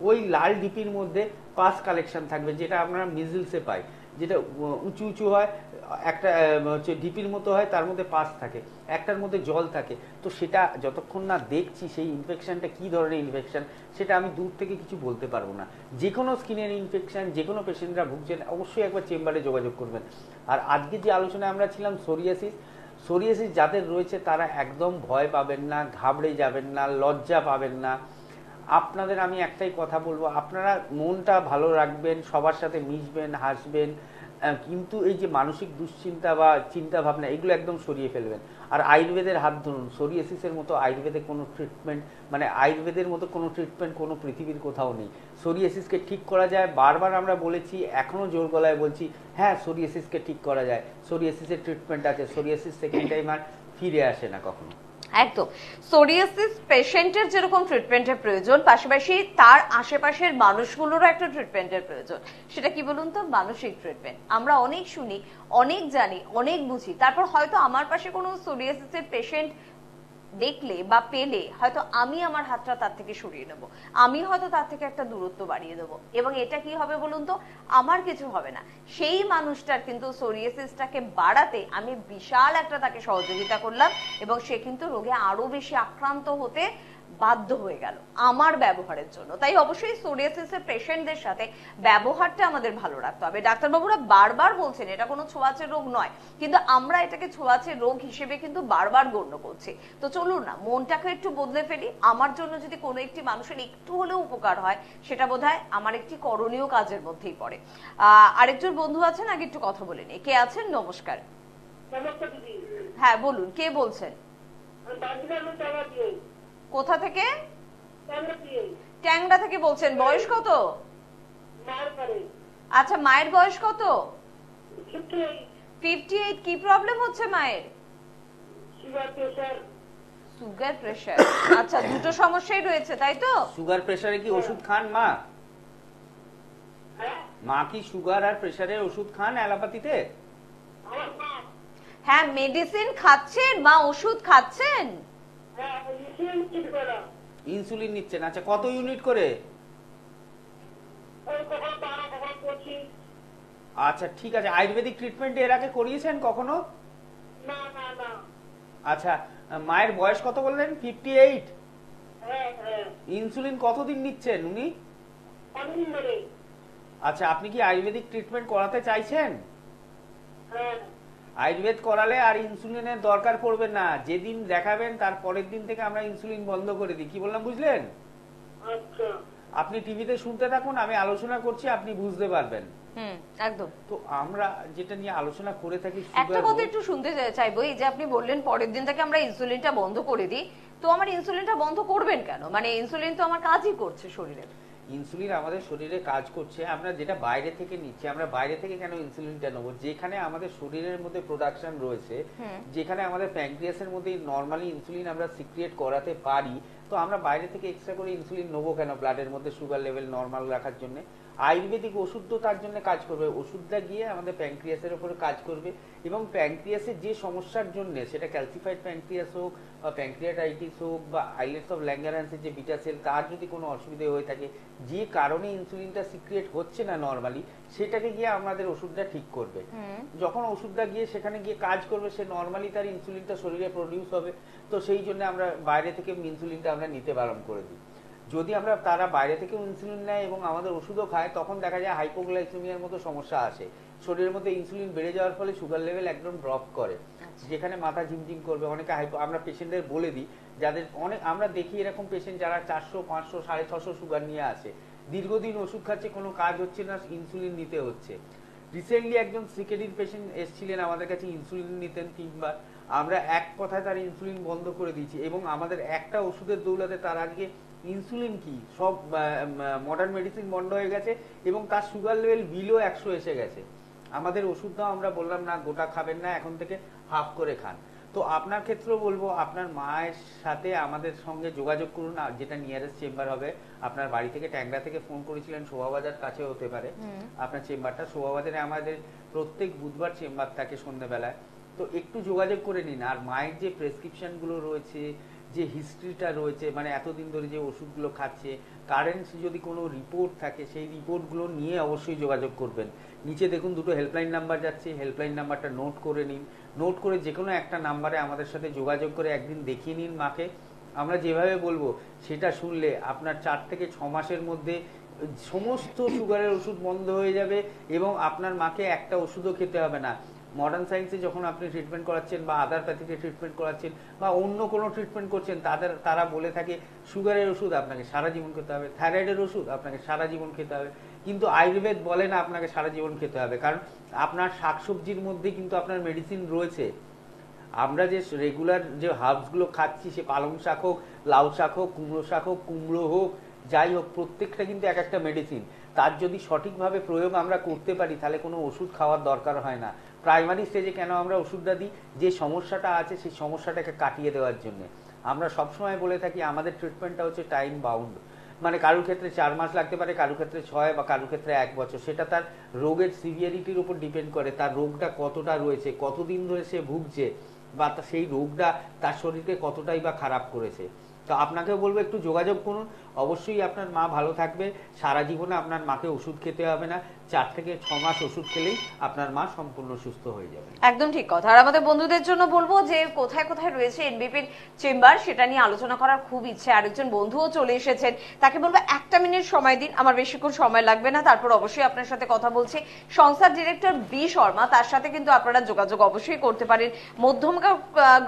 ওই লাল ঢিপির মধ্যে পাস কালেকশন থাকবে, যেটা আমরা মিজলসে পাই, যেটা উঁচু উঁচু হয়, একটা হচ্ছে ঢিপির মতো হয়, তার মধ্যে পাস থাকে, একটার মধ্যে জল থাকে। তো সেটা যতক্ষণ না দেখছি সেই ইনফেকশনটা কি ধরনের ইনফেকশন, সেটা আমি দূর থেকে কিছু বলতে পারবো না। যে কোনো স্কিনের ইনফেকশন, যে কোনো পেশেন্টরা ভুগছেন, অবশ্যই একবার চেম্বারে যোগাযোগ করবেন। আর আজকে যে আলোচনায় আমরা ছিলাম সোরিয়াসিস, সোরিয়াসিস যাদের রয়েছে তারা একদম ভয় পাবেন না, ঘাবড়ে যাবেন না, লজ্জা পাবেন না। আপনাদের আমি একটাই কথা বলবো, আপনারা মনটা ভালো রাখবেন, সবার সাথে মিশবেন, হাসবেন, কিন্তু এই যে মানসিক দুশ্চিন্তা বা চিন্তা ভাবনা, এগুলো একদম সরিয়ে ফেলবেন। আর আয়ুর্বেদের হাত ধরুন। সোরিয়াসিসের মতো আয়ুর্বেদে কোনো ট্রিটমেন্ট, মানে আয়ুর্বেদের মতো কোনো ট্রিটমেন্ট কোনো পৃথিবীর কোথাও নেই। সোরিয়াসিসকে ঠিক করা যায়, বারবার আমরা বলেছি, এখনো জোর গলায় বলছি, হ্যাঁ সোরিয়াসিসকে ঠিক করা যায়, সোরিয়াসিসের ট্রিটমেন্ট আছে, সোরিয়াসিস সেকেন্ড টাইম আর ফিরে আসে না কখনো। একদম, সোরিয়াসিস পেশেন্টের যেরকম ট্রিটমেন্টের প্রয়োজন, পাশাপাশি তার আশেপাশের মানুষগুলোরও একটা ট্রিটমেন্টের প্রয়োজন। সেটা কি বলুন তো, মানসিক ট্রিটমেন্ট। আমরা অনেক শুনি, অনেক জানি, অনেক বুঝি, তারপর হয়তো আমার পাশে কোনো সোরিয়াসিসের পেশেন্ট দেখলে বা পেলে হয়তো আমি আমার হাতটা তার থেকে সরিয়ে নেব, আমি হয়তো তার থেকে একটা দূরত্ব বাড়িয়ে দেবো, এবং এটা কি হবে বলুন তো, আমার কিছু হবে না, সেই মানুষটার কিন্তু সোরিয়াসিসটাকে বাড়াতে আমি বিশাল একটা তাকে সহযোগিতা করলাম, এবং সে কিন্তু রোগে আরো বেশি আক্রান্ত হতে বাধ্য হয়ে গেল আমার ব্যবহারের জন্য। তাই অবশ্যই সোরিয়াসিসের পেশেন্টদের সাথে ব্যবহারটা আমাদের ভালো রাখতে হবে। ডাক্তারবাবুরা বারবার বলছেন এটা কোনো ছোঁয়াচে রোগ নয়, কিন্তু আমরা এটাকে ছোঁয়াচে রোগ হিসেবে কিন্তু বারবার গণ্য করছি। তো চলুন না মনটাকে একটু বদলে ফেলি। আমার জন্য যদি কোনো একটি মানুষের একটু হলেও উপকার হয়, সেটা বোধহয় আমার একটি করণীয় কাজের মধ্যেই পড়ে। আরেকজন বন্ধু আছেন, আগে একটু কথা বলে নিই। কে আছেন? নমস্কার। হ্যাঁ বলুন, কে বলছেন? কোথা থেকে? ট্যাংরা থেকে বলছেন। বয়স কত? আচ্ছা, মায়ের বয়স কত? 58। কি প্রবলেম হচ্ছে মায়ের? Sugar pressure. আচ্ছা, দুটো সমস্যাই রয়েছে তাই তো? সুগার প্রেসারে কি ওষুধ খান মা? মা কি সুগার আর প্রেসারের ওষুধ খান অ্যালোপ্যাথিতে? হ্যাঁ, মেডিসিন খাচ্ছেন মা, ওষুধ খাচ্ছেন? ইনসুলিন নিচ্ছেন? আচ্ছা, কত ইউনিট করে? আচ্ছা ঠিক আছে। আয়ুর্বেদিক ট্রিটমেন্ট এর আগে করিয়েছেন কখনো? আচ্ছা, মায়ের বয়স কত বললেন? 58। ইনসুলিন কতদিন নিচ্ছেন উনি? আচ্ছা, আপনি কি আয়ুর্বেদিক ট্রিটমেন্ট করাতে চাইছেন? আয়ুর্বেদ করালে আর ইনসুলিনের দরকার পড়বে না, যেদিন দেখাবেন তার পরের দিন থেকে আমরা ইনসুলিন বন্ধ করে দিই। কি বললাম বুঝলেন? আচ্ছা, আপনি টিভিতে শুনতে থাকুন, আমি আলোচনা করছি, আপনি বুঝতে পারবেন। একদম। তো আমরা যেটা নিয়ে আলোচনা করে থাকি, একটা কথা একটু শুনতে চাইবো, এই যে আপনি বললেন পরের দিন থেকে আমরা ইনসুলিনটা বন্ধ করে দিই, তো আমার ইনসুলিনটা বন্ধ করবেন কেন? মানে ইনসুলিন তো আমার কাজই করছে শরীরে। ইনসুলিন আমাদের শরীরে কাজ করছে, আমরা যেটা বাইরে থেকে নিচ্ছি, আমরা বাইরে থেকে কেন ইনসুলিনটা নেবো? যেখানে আমাদের শরীরের মধ্যে প্রোডাকশন রয়েছে, যেখানে আমাদের প্যানক্রিয়াসের মধ্যে নর্মালি ইনসুলিন আমরা সিক্রিয়েট করাতে পারি, তো আমরা বাইরে থেকে এক্সট্রা করে ইনসুলিন নেবো কেন ব্লাডের মধ্যে সুগার লেভেল নর্মাল রাখার জন্য? আয়ুর্বেদিক ওষুধ তো তার জন্য কাজ করবে, ওষুধটা গিয়ে আমাদের প্যানক্রিয়াসের উপরে কাজ করবে, এবং প্যানক্রিয়াসের যে সমস্যার জন্য, সেটা ক্যালসিফাইড প্যানক্রিয়াস হোক বা প্যানক্রিয়াটাইটিস হোক বা আইলেটস অফ ল্যাঙ্গারহ্যান্সের যে বিটা সেল, তার যদি কোনো অসুবিধা হয়ে থাকে, যে কারণে ইনসুলিনটা সিক্রিয়েট হচ্ছে না নর্মালি, সেটাকে গিয়ে আমাদের ওষুধটা ঠিক করবে। যখন ওষুধটা গিয়ে সেখানে গিয়ে কাজ করবে, সে নর্মালি তার ইনসুলিনটা শরীরে প্রডিউস হবে। তো সেই জন্য আমরা বাইরে থেকে ইনসুলিনটা আমরা নিতে বারণ করে দিই। যদি আমরা তারা বাইরে থেকে ইনসুলিন নেয় এবং আমাদের ওষুধও খায়, তখন দেখা যায় হাইপোগ্লাইসেমিয়ার মতো সমস্যা আসে, শরীরের মধ্যে ইনসুলিন বেড়ে যাওয়ার ফলে সুগার লেভেল একদম ড্রপ করে, যেখানে মাথা ঝিমঝিম করবে। অনেকে আমরা পেশেন্টদের বলে দিই, যাদের আমরা দেখি এরকম পেশেন্ট যারা 400, 500, 650 সুগার নিয়ে আসে, দীর্ঘদিন ওষুধ খাচ্ছে, কোনো কাজ হচ্ছে না, ইনসুলিন নিতে হচ্ছে। রিসেন্টলি একজন সিকেডির পেশেন্ট এসেছিলেন আমাদের কাছে, ইনসুলিন নিতেন 3 বার, আমরা এক কথায় তার ইনসুলিন বন্ধ করে দিয়েছি, এবং আমাদের একটা ওষুধের দৌলতে তার আজকে ইনসুলিন কি সব মডার্ন মেডিসিন বন্ধ হয়ে গেছে, এবং তার সুগার লেভেল বিলো 100 এসে গেছে। আমাদের ওষুধটাও আমরা বললাম না গোটা খাবেন না, এখন থেকে হাফ করে খান। তো আপনার ক্ষেত্রেও বলবো, আপনার মায়ের সাথে আমাদের সঙ্গে যোগাযোগ করুন, যেটা নিয়ারেস্ট চেম্বার হবে। আপনার বাড়ি থেকে ট্যাংরা থেকে ফোন করেছিলেন, শোভাবাজার কাছে হতে পারে আপনার চেম্বারটা। শোভাবাজারে আমাদের প্রত্যেক বুধবার চেম্বার থাকে সন্ধ্যেবেলায়, তো একটু যোগাযোগ করে নিন। আর মায়ের যে প্রেসক্রিপশনগুলো রয়েছে, যে হিস্ট্রিটা রয়েছে, মানে এতদিন ধরে যে ওষুধগুলো খাচ্ছে, কারেন্ট যদি কোনো রিপোর্ট থাকে, সেই রিপোর্টগুলো নিয়ে অবশ্যই যোগাযোগ করবেন। নিচে দেখুন দুটো হেল্পলাইন নাম্বার যাচ্ছে, হেল্পলাইন নাম্বারটা নোট করে নিন। নোট করে যে কোনো একটা নাম্বারে আমাদের সাথে যোগাযোগ করে একদিন দেখিয়ে নিন মাকে। আমরা যেভাবে বলবো সেটা শুনলে আপনার 4 থেকে 6 মাসের মধ্যে সমস্ত সুগারের ওষুধ বন্ধ হয়ে যাবে, এবং আপনার মাকে একটা ওষুধও খেতে হবে না। মডার্ন সায়েন্সে যখন আপনি ট্রিটমেন্ট করাচ্ছেন বা আদার প্যাথিতে ট্রিটমেন্ট করাচ্ছেন বা অন্য কোনো ট্রিটমেন্ট করছেন, তারা বলে থাকে সুগারের ওষুধ আপনাকে সারা জীবন খেতে হবে, থাইরয়েডের ওষুধ আপনাকে সারা জীবন খেতে হবে, কিন্তু আয়ুর্বেদ বলে না আপনাকে সারা জীবন খেতে হবে, কারণ আপনার শাকসবজির মধ্যে কিন্তু আপনার মেডিসিন রয়েছে। আমরা যে রেগুলার যে হার্বসগুলো খাচ্ছি, সে পালং শাক হোক, লাউ শাক হোক, কুমড়ো শাক হোক, কুমড়ো হোক, যাই হোক, প্রত্যেকটা কিন্তু এক একটা মেডিসিন। তার যদি সঠিকভাবে প্রয়োগ আমরা করতে পারি, তাহলে কোনো ওষুধ খাওয়ার দরকার হয় না। প্রাইমারি স্টেজে কেন আমরা ওষুধটা দিই? যে সমস্যাটা আছে সেই সমস্যাটাকে কাটিয়ে দেওয়ার জন্য। আমরা সবসময় বলে থাকি আমাদের ট্রিটমেন্টটা হচ্ছে টাইম বাউন্ড, মানে কারোর ক্ষেত্রে 4 মাস লাগতে পারে, কারোর ক্ষেত্রে 6 বা কারোর ক্ষেত্রে 1 বছর। সেটা তার রোগের সিভিয়ারিটির উপর ডিপেন্ড করে, তার রোগটা কতটা রয়েছে, কতদিন ধরে সে ভুগছে, বা সেই রোগটা তার শরীরকে কতটাই বা খারাপ করেছে। তো আপনাকেও বলবো একটু যোগাযোগ করুন, অবশ্যই আপনার মা ভালো থাকবে। সারা জীবনে আপনার মাকে ওষুধ খেতে হবে না, 4 থেকে 6 মাস ওষুধ খেলেই আপনার মা সম্পূর্ণ সুস্থ হয়ে যাবে। একদম ঠিক কথা। আর আমাদের বন্ধুদের জন্য বলবো যে কোথায় কোথায় রয়েছে এনবিপির চেম্বার, সেটা নিয়ে আলোচনা করার খুব ইচ্ছে। আরেকজন বন্ধুও চলে এসেছেন, তাকে বলবো 1টা মিনিট সময় দিন, আমার বেশিক্ষণ সময় লাগবে না, তারপর অবশ্যই আপনার সাথে কথা বলছি। সংস্থার ডিরেক্টর বি শর্মা, তার সাথে কিন্তু আপনারা যোগাযোগ অবশ্যই করতে পারেন। মধ্যম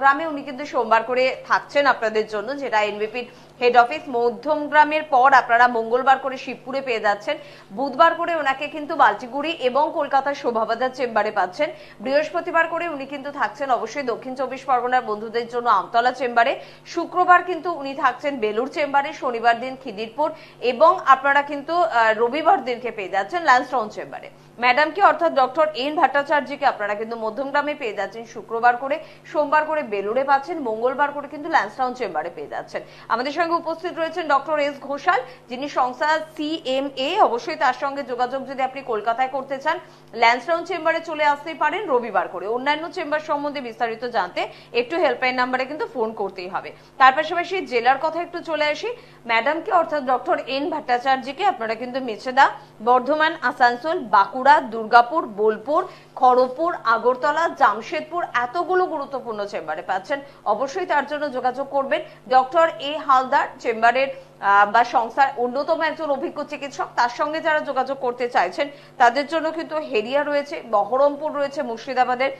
গ্রামে উনি কিন্তু সোমবার করে থাকছেন আপনাদের জন্য, যেটা এনবিপির হেড অফিস। মধ্যম গ্রামের পর আপনারা মঙ্গলবার করে শিবপুরে পেয়ে যাচ্ছেন, বুধবার করে ওনাকে কিন্তু বালচিগুড়ি এবং কলকাতার শোভাবাজার চেম্বারে পাচ্ছেন, বৃহস্পতিবার করে উনি কিন্তু থাকছেন অবশ্যই দক্ষিণ 24 পরগনার বন্ধুদের জন্য আমতলা চেম্বারে, শুক্রবার কিন্তু উনি থাকছেন বেলুর চেম্বারে, শনিবার দিন খিদিরপুর, এবং আপনারা কিন্তু রবিবার দিনকে পেয়ে যাচ্ছেন ল্যান্সডাউন চেম্বারে। ম্যাডামকে অর্থাৎ ডক্টর এন ভট্টাচার্যকে আপনারা কিন্তু মধ্যমগ্রামে পেয়ে যাচ্ছেন শুক্রবার করে, সোমবার করে বেলুড়ে পাচ্ছেন, মঙ্গলবার করে কিন্তু ল্যান্সডাউন চেম্বারে পেয়ে যাচ্ছেন। আমাদের সঙ্গে উপস্থিত রয়েছেন ডক্টর এস ঘোষাল, যিনি সংস্থা CMA। অবশ্যই তার সঙ্গে যোগাযোগ যদি আপনি কলকাতায় করতে চান, ল্যান্সডাউন চেম্বারে চলে আসতেই পারেন রবিবার করে। অন্যান্য চেম্বার সম্বন্ধে বিস্তারিত জানতে একটু হেল্পলাইন নাম্বারে কিন্তু ফোন করতেই হবে। তার পাশাপাশি জেলার কথা একটু চলে আসি, ম্যাডামকে অর্থাৎ ডক্টর এন ভট্টাচার্যকে আপনারা কিন্তু মেছেদা, বর্ধমান, আসানসোল, বাঁকুড়া, দুর্গাপুর, বোলপুর, খড়গপুর, আগরতলা, জামশেদপুর এতগুলো গুরুত্বপূর্ণ চেম্বারে পাচ্ছেন। অবশ্যই তার জন্য যোগাযোগ করবেন। ডক্টর এ হালদার চেম্বারের বা সংস্থার অন্যতম একজন অভিজ্ঞ চিকিৎসক, তার সঙ্গে যারা যোগাযোগ করতে চাইছেন তাদের জন্য কিন্তু হেরিয়া রয়েছে, বহরমপুর রয়েছে, মুর্শিদাবাদের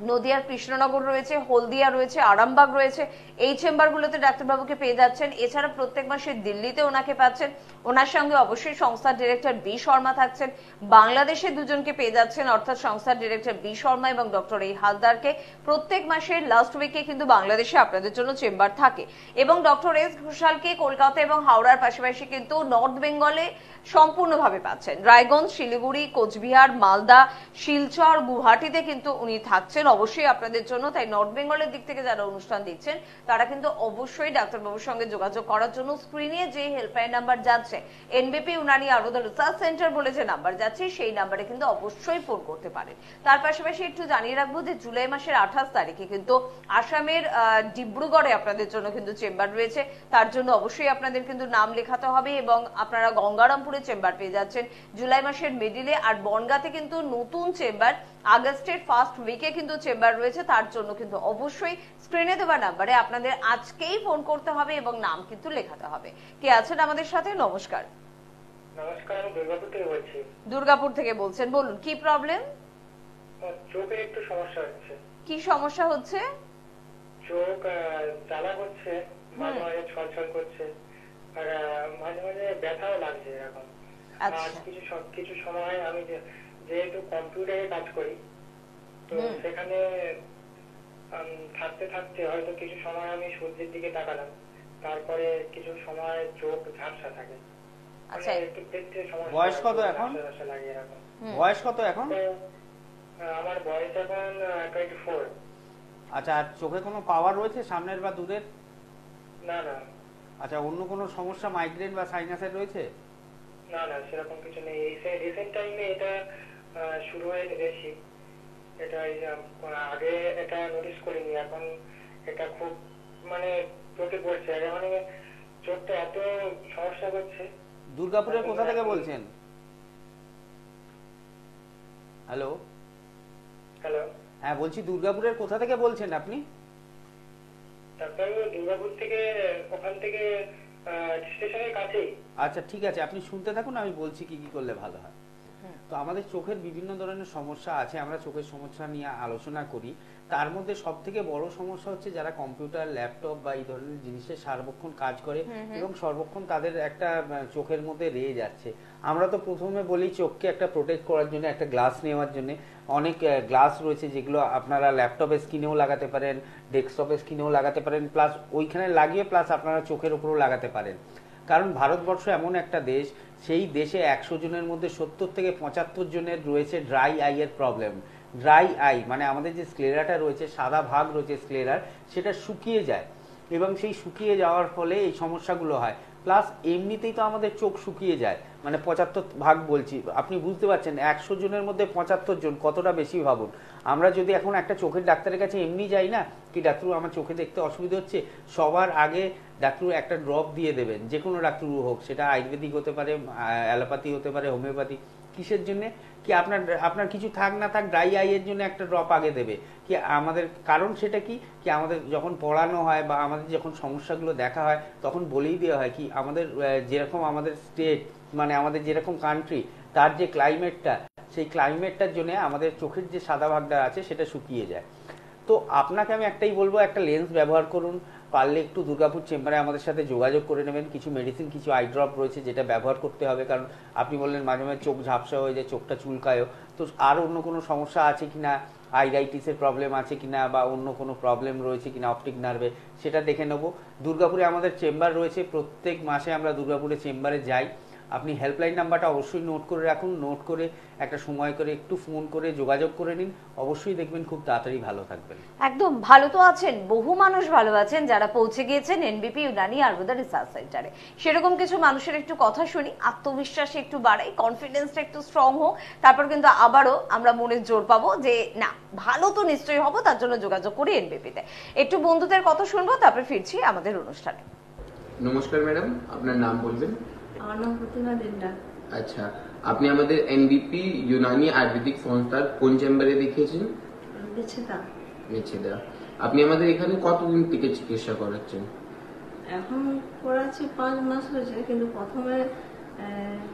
নদিয়ার কৃষ্ণনগর রয়েছে, হলদিয়া রয়েছে, আরামবাগ রয়েছে, এই চেম্বারগুলোতে ডাক্তারবাবুকে পেয়ে যাচ্ছেন। এছাড়া প্রত্যেক মাসে দিল্লিতে ওনাকে পাচ্ছেন। ওনার সঙ্গে অবশ্যই সংস্থার ডিরেক্টর বি শর্মা থাকছেন। বাংলাদেশে দুজনকে পেয়ে যাচ্ছেন, অর্থাৎ সংস্থার ডিরেক্টর বি শর্মা এবং ডক্টর এই হালদারকে। প্রত্যেক মাসের লাস্ট উইকে কিন্তু বাংলাদেশে আপনাদের জন্য চেম্বার থাকে। এবং ডক্টর এস ঘোষালকে কলকাতা এবং হাওড়ার পাশাপাশি কিন্তু নর্থ বেঙ্গলে সম্পূর্ণভাবে পাচ্ছেন। রায়গঞ্জ, শিলিগুড়ি, কোচবিহার, মালদা, শিলচর, গুয়াহাটিতে কিন্তু উনি থাকছেন অবশ্যই আপনাদের জন্য। তাই নর্থ বেঙ্গলের দিক থেকে যারা অনুষ্ঠান দিচ্ছেন তারা কিন্তু অবশ্যই ডাক্তারবাবুর সঙ্গে যোগাযোগ করার জন্য স্ক্রিনে যে হেল্পলাইন নাম্বার যাচ্ছে, এনবিপি ইউনানি আয়ুর্বেদ রিসার্চ সেন্টার বলে যে নাম্বার যাচ্ছে, সেই নাম্বারে কিন্তু অবশ্যই ফোন করতে পারেন। তার পাশাপাশি একটু জানিয়ে রাখবো যে জুলাই মাসের 28 তারিখে কিন্তু আসামের ডিব্রুগড়ে আপনাদের জন্য কিন্তু চেম্বার রয়েছে। তার জন্য অবশ্যই আপনাদের কিন্তু নাম লেখাতে হবে এবং আপনারা গঙ্গারামপুরে চেম্বার পেয়ে যাচ্ছেন জুলাই মাসের মিডিলে। আর বনগাঁতে কিন্তু নতুন চেম্বার আগস্টের ফার্স্ট উইকে কিন্তু চেম্বার রয়েছে। তার জন্য কিন্তু অবশ্যই স্ক্রিনে দেওয়া নাম্বারে আপনাদের আজকেই ফোন করতে হবে এবং নাম কিন্তু লেখাতে হবে। কে আছেন আমাদের সাথে? নমস্কার। নমস্কার, আমি দুর্গাপুর থেকে বলছি। দুর্গাপুর থেকে বলছেন, বলুন কি প্রবলেম? চোখে একটু সমস্যা হচ্ছে। কি সমস্যা হচ্ছে? চোখ জ্বালা করছে, মাঝে মাঝে ছলছল করছে, আর মাঝে মাঝে ব্যথাও লাগছে এরকম। আর কিছু সময় আমি যেহেতু কম্পিউটারে কাজ করি, তো সেখানে থাকতে থাকতে হয়তো কিছু সময় আমি সূর্যের দিকে তাকালাম, তারপরে কিছু সময় চোখ ঝাপসা থাকে। আচ্ছা, একটু দেখতে সমস্যা। বয়স কত এখন? লাগে এরকম। বয়স কত এখন? আমার বয়স এখন 24। আচ্ছা, আর চোখে কোনো পাওয়ার রয়েছে সামনের বা দূরের? না না। আচ্ছা, অন্য কোনো সমস্যা মাইগ্রেন বা সাইনাসের রয়েছে? না না, সেরকম কিছু নেই। রিসেন্ট টাইমে এটা শুরু হয়েছে বেশি। এটা আগে এটা নোটিস করিনি, এখন এটা খুব মানে চোখে পড়ছে, মানে চোখটা এত সমস্যা করছে। দুর্গাপুরের কোথা থেকে বলছেন? হ্যালো হ্যালো, হ্যাঁ বলছি, দুর্গাপুরের কোথা থেকে বলছেন আপনি? তারপরে দুর্গাপুর থেকে, ওখান থেকে স্টেশনের কাছেই। আচ্ছা ঠিক আছে, আপনি শুনতে থাকুন, আমি বলছি কি কি করলে ভালো হয়। তো আমাদের চোখের বিভিন্ন ধরনের সমস্যা আছে, আমরা চোখের সমস্যা নিয়ে আলোচনা করি। তার মধ্যে সব থেকে বড় সমস্যা হচ্ছে যারা কম্পিউটার, ল্যাপটপ বা এই ধরনের জিনিসের সার্বক্ষণ কাজ করে এবং সর্বক্ষণ তাদের একটা চোখের মধ্যে রয়ে যাচ্ছে। আমরা তো প্রথমে বলি চোখকে একটা প্রোটেক্ট করার জন্য একটা গ্লাস নেওয়ার জন্য। অনেক গ্লাস রয়েছে যেগুলো আপনারা ল্যাপটপের স্ক্রিনেও লাগাতে পারেন, ডেস্কটপের স্ক্রিনেও লাগাতে পারেন, প্লাস ওইখানে লাগিয়ে প্লাস আপনারা চোখের উপরেও লাগাতে পারেন। কারণ ভারতবর্ষ এমন একটা দেশ, সেই দেশে 100 জনের মধ্যে 70 থেকে 75 জনের রয়েছে ড্রাই আইয়ের প্রবলেম। ড্রাই আই মানে আমাদের যে স্ক্লেরাটা রয়েছে, সাদা ভাগ রয়েছে স্ক্লেরার, সেটা শুকিয়ে যায় এবং সেই শুকিয়ে যাওয়ার ফলে এই সমস্যাগুলো হয়। প্লাস এমনিতেই তো আমাদের চোখ শুকিয়ে যায়, মানে 75 ভাগ বলছি, আপনি বুঝতে পারছেন 100 জনের মধ্যে 75 জন কতটা বেশি ভাবুন। আমরা যদি এখন একটা চোখের ডাক্তারের কাছে এমনি যাই না, কি ডাক্তারবাবু আমার চোখে দেখতে অসুবিধা হচ্ছে, সবার আগে ডাক্তারবাবু একটা ড্রপ দিয়ে দেবেন, যে কোনো ডাক্তারবাবু হোক, সেটা আয়ুর্বেদিক হতে পারে, অ্যালোপ্যাথি হতে পারে, হোমিওপ্যাথি। কিসের জন্য? কি আপনার কিছু থাক না থাক ড্রাই আইয়ের জন্য একটা ড্রপ আগে দেবে কি আমাদের। কারণ সেটা কি আমাদের যখন পড়ানো হয় বা আমাদের যখন সমস্যাগুলো দেখা হয় তখন বলেই দেওয়া হয় কি আমাদের যেরকম আমাদের স্টেট মানে আমাদের যেরকম কান্ট্রি, তার যে ক্লাইমেটটা, সেই ক্লাইমেটটার জন্য আমাদের চোখের যে সাদা ভাগটা আছে সেটা শুকিয়ে যায়। তো আপনাকে আমি একটাই বলবো, একটা লেন্স ব্যবহার করুন, পারলে একটু দুর্গাপুর চেম্বারে আমাদের সাথে যোগাযোগ করে নেবেন। কিছু মেডিসিন, কিছু আই ড্রপ রয়েছে যেটা ব্যবহার করতে হবে, কারণ আপনি বললেন মাঝে মাঝে চোখ ঝাপসা হয়ে যায়, চোখটা চুলকায়ও। তো আর অন্য কোনো সমস্যা আছে কিনা, আইরাইটিসের প্রবলেম আছে কিনা বা অন্য কোনো প্রবলেম রয়েছে কিনা অপটিক নার্ভে, সেটা দেখে নেবো। দুর্গাপুরে আমাদের চেম্বার রয়েছে, প্রত্যেক মাসে আমরা দুর্গাপুরে চেম্বারে যাই। আপনি হেল্পলাইন নাম্বারটা অবশ্যই নোট করে রাখুন, নোট করে একটা সময় করে একটু ফোন করে যোগাযোগ করে নিন, অবশ্যই দেখবেন খুব তাড়াতাড়ি ভালো থাকবেন। একদম ভালো তো আছেন, বহু মানুষ ভালো আছেন যারা পৌঁছে গিয়েছেন এনবিপি ইউনানি আয়ুর্বেদ রিসার্চ সেন্টারে। সেরকম কিছু মানুষের একটু কথা শুনি, আত্মবিশ্বাস একটু বাড়াই, কনফিডেন্সটা একটু স্ট্রং হোক, তারপর কিন্তু আবারও আমরা মনের জোর পাবো যে না ভালো তো নিশ্চয়ই হবো। তার জন্য যোগাযোগ করি এনবিপিতে। একটু বন্ধুদের কথা শুনবো, তারপর ফিরছি আমাদের অনুষ্ঠানে। নমস্কার ম্যাডাম, আপনার নাম বলবেন? আমার নাম প্রতিমা দিন্ডা। আচ্ছা, আপনি আমাদের এনবিপি ইউনানি আয়ুর্বেদিক সংস্থার কোন চেম্বারে দেখিয়েছেন? মেছেদা। আপনি আমাদের এখানে কতদিন থেকে চিকিৎসা করাচ্ছেন? এখন করাচ্ছি 5 মাস হয়েছে, কিন্তু প্রথমে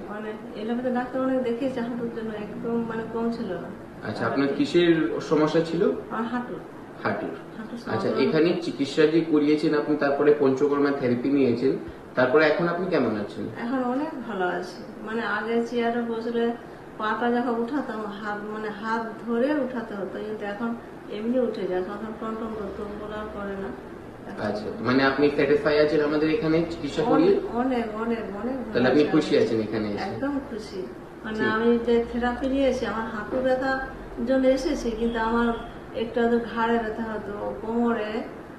মানে এলোপ্যাথি ডাক্তার অনেক দেখিয়েছে, হাঁটুর জন্য একদম মানে কম ছিল না, আচ্ছা, আপনার কিসের সমস্যা ছিল? আর হাঁটুর হাঁটুর। হাঁটুর আচ্ছা, সমস্যা। এখানে চিকিৎসা যে করিয়েছেন আপনি, তারপরে পঞ্চকর্মা থেরাপি নিয়েছেন, তারপরে এখন আপনি কেমন আছেন? এখন অনেক ভালো আছে, মানে আগে চেয়ারে বসলে পাটা যখন উঠাতাম হাত মানে হাত ধরে উঠাতে হতো, কিন্তু এখন এমনি উঠে যায়, তখন টনটন করতো, বলার করে না। এখন আচ্ছা, মানে আপনি স্যাটিসফাই আছেন আমাদের এখানে চিকিৎসা করিয়ে? অনেক অনেক অনেক ভালো তাহলে আপনি আছে খুশি আমার। আছেন এখানে এসে? একদম খুশি, মানে ঠিক। আমি যে থেরাপি নিয়েছি আমার হাঁটু ব্যথার জন্য এসেছি, কিন্তু আমার একটু আধটু ঘাড়ে ব্যথা হতো, কোমরে,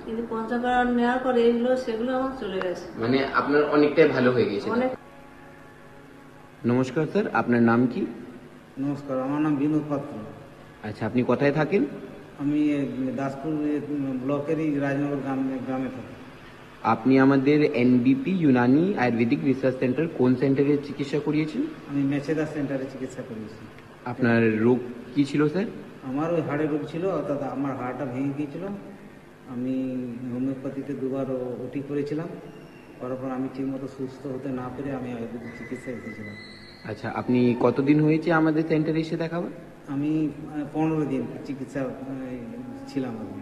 কিন্তু পঞ্চকরণ নেওয়ার পরে সেগুলো আমার চলে গেছে মানে আপনার অনেকটাই ভালো হয়ে গেছে। অনেক। নমস্কার স্যার, আপনার নাম কি? নমস্কার, আমার নাম বিনোদ পাত্র। আচ্ছা, আপনি কোথায় থাকেন? আমি দাসপুর ব্লকেরই রাজনগর গ্রামে থাকি। আপনি আমাদের এনবিপি ইউনানি আয়ুর্বেদিক রিসার্চ সেন্টার কোন সেন্টারে চিকিৎসা করিয়েছেন? আমি মেছেদা সেন্টারে চিকিৎসা করেছি। আপনার রোগ কি ছিল স্যার? আমার ওই হাড়ের রোগ ছিল, অর্থাৎ আমার হাড়টা ভেঙে গিয়েছিল। আমি হোমিওপ্যাথিতে দুবার ওটি করেছিলাম, করার পর আমি ঠিকমতো সুস্থ হতে না পেরে আমি আয়ুর্বেদিক চিকিৎসা এসেছিলাম। আচ্ছা, আপনি কতদিন হয়েছে আমাদের সেন্টারে এসে দেখাবেন? আমি 15 দিন চিকিৎসা ছিলাম আমি।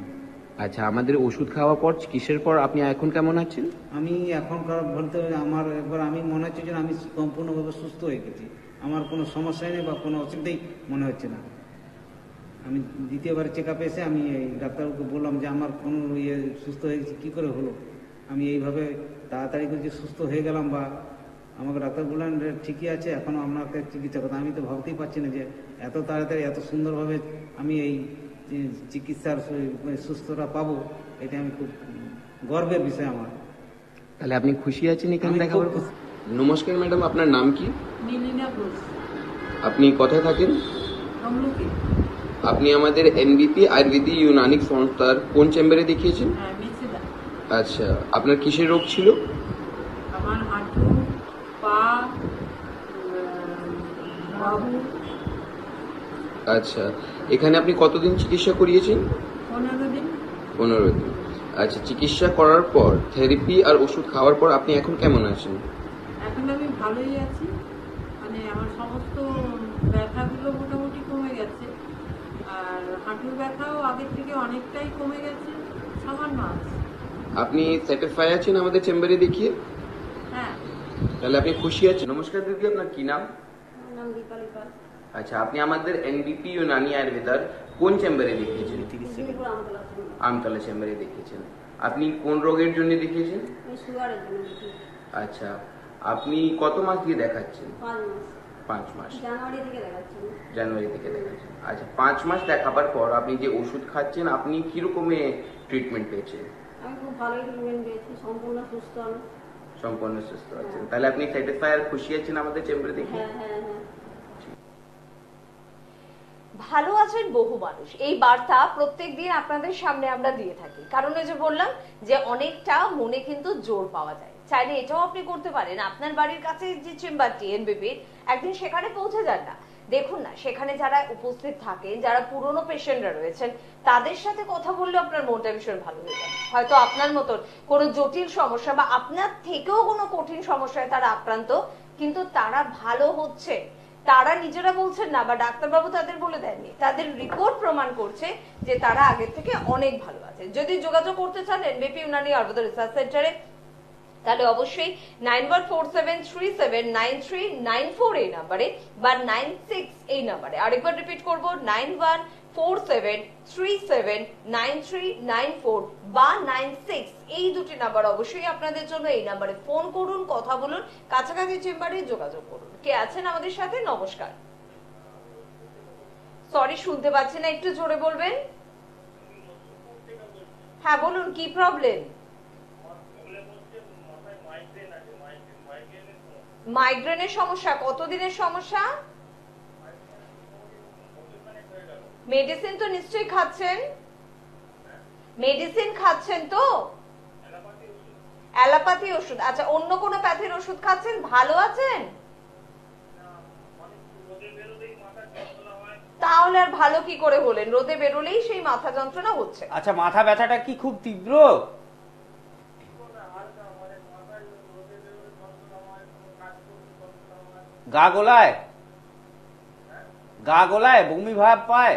আচ্ছা, আমাদের ওষুধ খাওয়ার পর চিকিৎসার পর আপনি এখন কেমন আছেন? আমি এখনকার বলতে আমার একবার আমি মনে হচ্ছে যে আমি সম্পূর্ণভাবে সুস্থ হয়ে গেছি, আমার কোনো সমস্যাই নেই বা কোনো অসুবিধাই মনে হচ্ছে না। আমি দ্বিতীয়বার চেক আপে এসে আমি এই ডাক্তারবাবুকে বললাম যে আমার কোনো সুস্থ হয়ে গেছে, কী করে হলো, আমি এইভাবে তাড়াতাড়ি করে যে সুস্থ হয়ে গেলাম, বা আমাকে ডাক্তার বললেন যে ঠিকই আছে, এখনও আপনাকে চিকিৎসা করতে। আমি তো ভাবতেই পারছি না যে এত তাড়াতাড়ি এত সুন্দরভাবে আমি এই যে চিকিৎসার সুস্থতা পাবো, এটা আমি খুব গর্বের বিষয় আমার। তাহলে আপনি খুশি আছেন এখানে আমি খুব দেখাবার পর? খুশি। নমস্কার ম্যাডাম, আপনার নাম কি? নীলিনা ঘোষ, আপনি কোথায় থাকেন? তমলুকি। আপনি আমাদের এনবিপি আয়ুর্বেদিক ইউনানিক সংস্থার কোন চেম্বারে দেখিয়েছেন? হ্যাঁ, মেছেদা। আচ্ছা, আপনার কিসের রোগ ছিল? আমার হাঁটু, পা, বাহু। আচ্ছা, এখানে আপনি কতদিন চিকিৎসা করিয়েছেন? 15 দিন। 15 দিন। আচ্ছা, চিকিৎসা করার পর থেরাপি আর ওষুধ খাওয়ার পর আপনি এখন কেমন আছেন? এখন আমি ভালোই আছি, মানে আমার সমস্ত ব্যথাগুলো মোটামুটি কমে গেছে, আর হাঁটুর ব্যথাও আগের থেকে অনেকটাই কমে গেছে, সামান্য আছে। আপনি স্যাটিসফাই আছেন আমাদের চেম্বারে দেখিয়ে? হ্যাঁ। তাহলে আপনি খুশি আছেন? নমস্কার দিদি, আপনার কি নাম? আমার নাম দীপালি পাল, আচ্ছা, আপনি আমাদের এনবিপি ইউনানি আয়ুর্বেদার কোন চেম্বারে দেখিয়েছেন? মেদিনীপুর আমতলা থেকে। আমতলা চেম্বারে দেখিয়েছেন। আপনি কোন রোগের জন্য দেখিয়েছেন? আমি সুগারের জন্য দেখি। আচ্ছা, আপনি কত মাস দিয়ে দেখাচ্ছেন? 5 মাস, 5 মাস। জানুয়ারি থেকে দেখাচ্ছি। জানুয়ারি থেকে দেখাচ্ছেন। আচ্ছা, 5 মাস দেখাবার পর আপনি যে ওষুধ খাচ্ছেন, আপনি কিরকমে ট্রিটমেন্ট পেয়েছেন? আমি খুব ভালোই ট্রিটমেন্ট পেয়েছি, সম্পূর্ণ সুস্থ আমি। সম্পূর্ণ সুস্থ আছেন? তাহলে আপনি স্যাটিসফাই আর খুশি আছেন আমাদের চেম্বারে দেখে? হ্যাঁ হ্যাঁ হ্যাঁ। ভালো আছেন বহু মানুষ, এই বার্তা প্রত্যেকদিন আপনাদের সামনে আমরা দিয়ে থাকি, কারণ ওই যে বললাম যে অনেকটা মনে কিন্তু জোর পাওয়া যায়। চাইলে এটাও আপনি করতে পারেন, আপনার বাড়ির কাছে যে চেম্বারটি এনবিপির, একদিন সেখানে পৌঁছে যান না। দেখুন না, সেখানে যারা উপস্থিত থাকেন, যারা পুরনো পেশেন্টরা রয়েছেন, তাদের সাথে কথা বললে আপনার মনটা ভীষণ ভালো হয়ে যাবে। হয়তো আপনার মতন কোনো জটিল সমস্যা বা আপনার থেকেও কোনো কঠিন সমস্যায় তারা আক্রান্ত, কিন্তু তারা ভালো হচ্ছে, তারা নিজেরা বলছেন না বা ডাক্তারবাবু তাদের বলে দেননি, তাদের রিপোর্ট প্রমাণ করছে যে তারা আগের থেকে অনেক ভালো আছে। যদি যোগাযোগ করতে চান এনবিপি ইউনানি আয়ুর্বেদ রিসার্চ সেন্টারে, তাহলে অবশ্যই 9147379394 এই নাম্বারে বা 96 এই নাম্বারে, আরেকবার রিপিট করব, 9147379394 বা 96 এই দুটি নাম্বার অবশ্যই আপনাদের জন্য। এই নাম্বারে ফোন করুন, কথা বলুন, কাছাকাছি চেম্বারে যোগাযোগ করুন। কে আছেন আমাদের সাথে? নমস্কার। সরি, শুনতে পাচ্ছি না, একটু জোরে বলবেন। হ্যাঁ বলুন, কি প্রবলেম? মাইগ্রেনের সমস্যা? কতদিনের সমস্যা? মেডিসিন তো নিশ্চয়ই খাচ্ছেন, মেডিসিন খাচ্ছেন তো? অ্যালোপ্যাথি ওষুধ। আচ্ছা, অন্য কোনো প্যাথির ওষুধ খাচ্ছেন? ভালো আছেন? তাহলে আর ভালো কি করে হলেন? রোদে বেরোলেই সেই মাথা যন্ত্রণা হচ্ছে। আচ্ছা, মাথা ব্যথাটা কি খুব তীব্র? গা গোলায়? গা গোলায়, বমি ভাব পায়?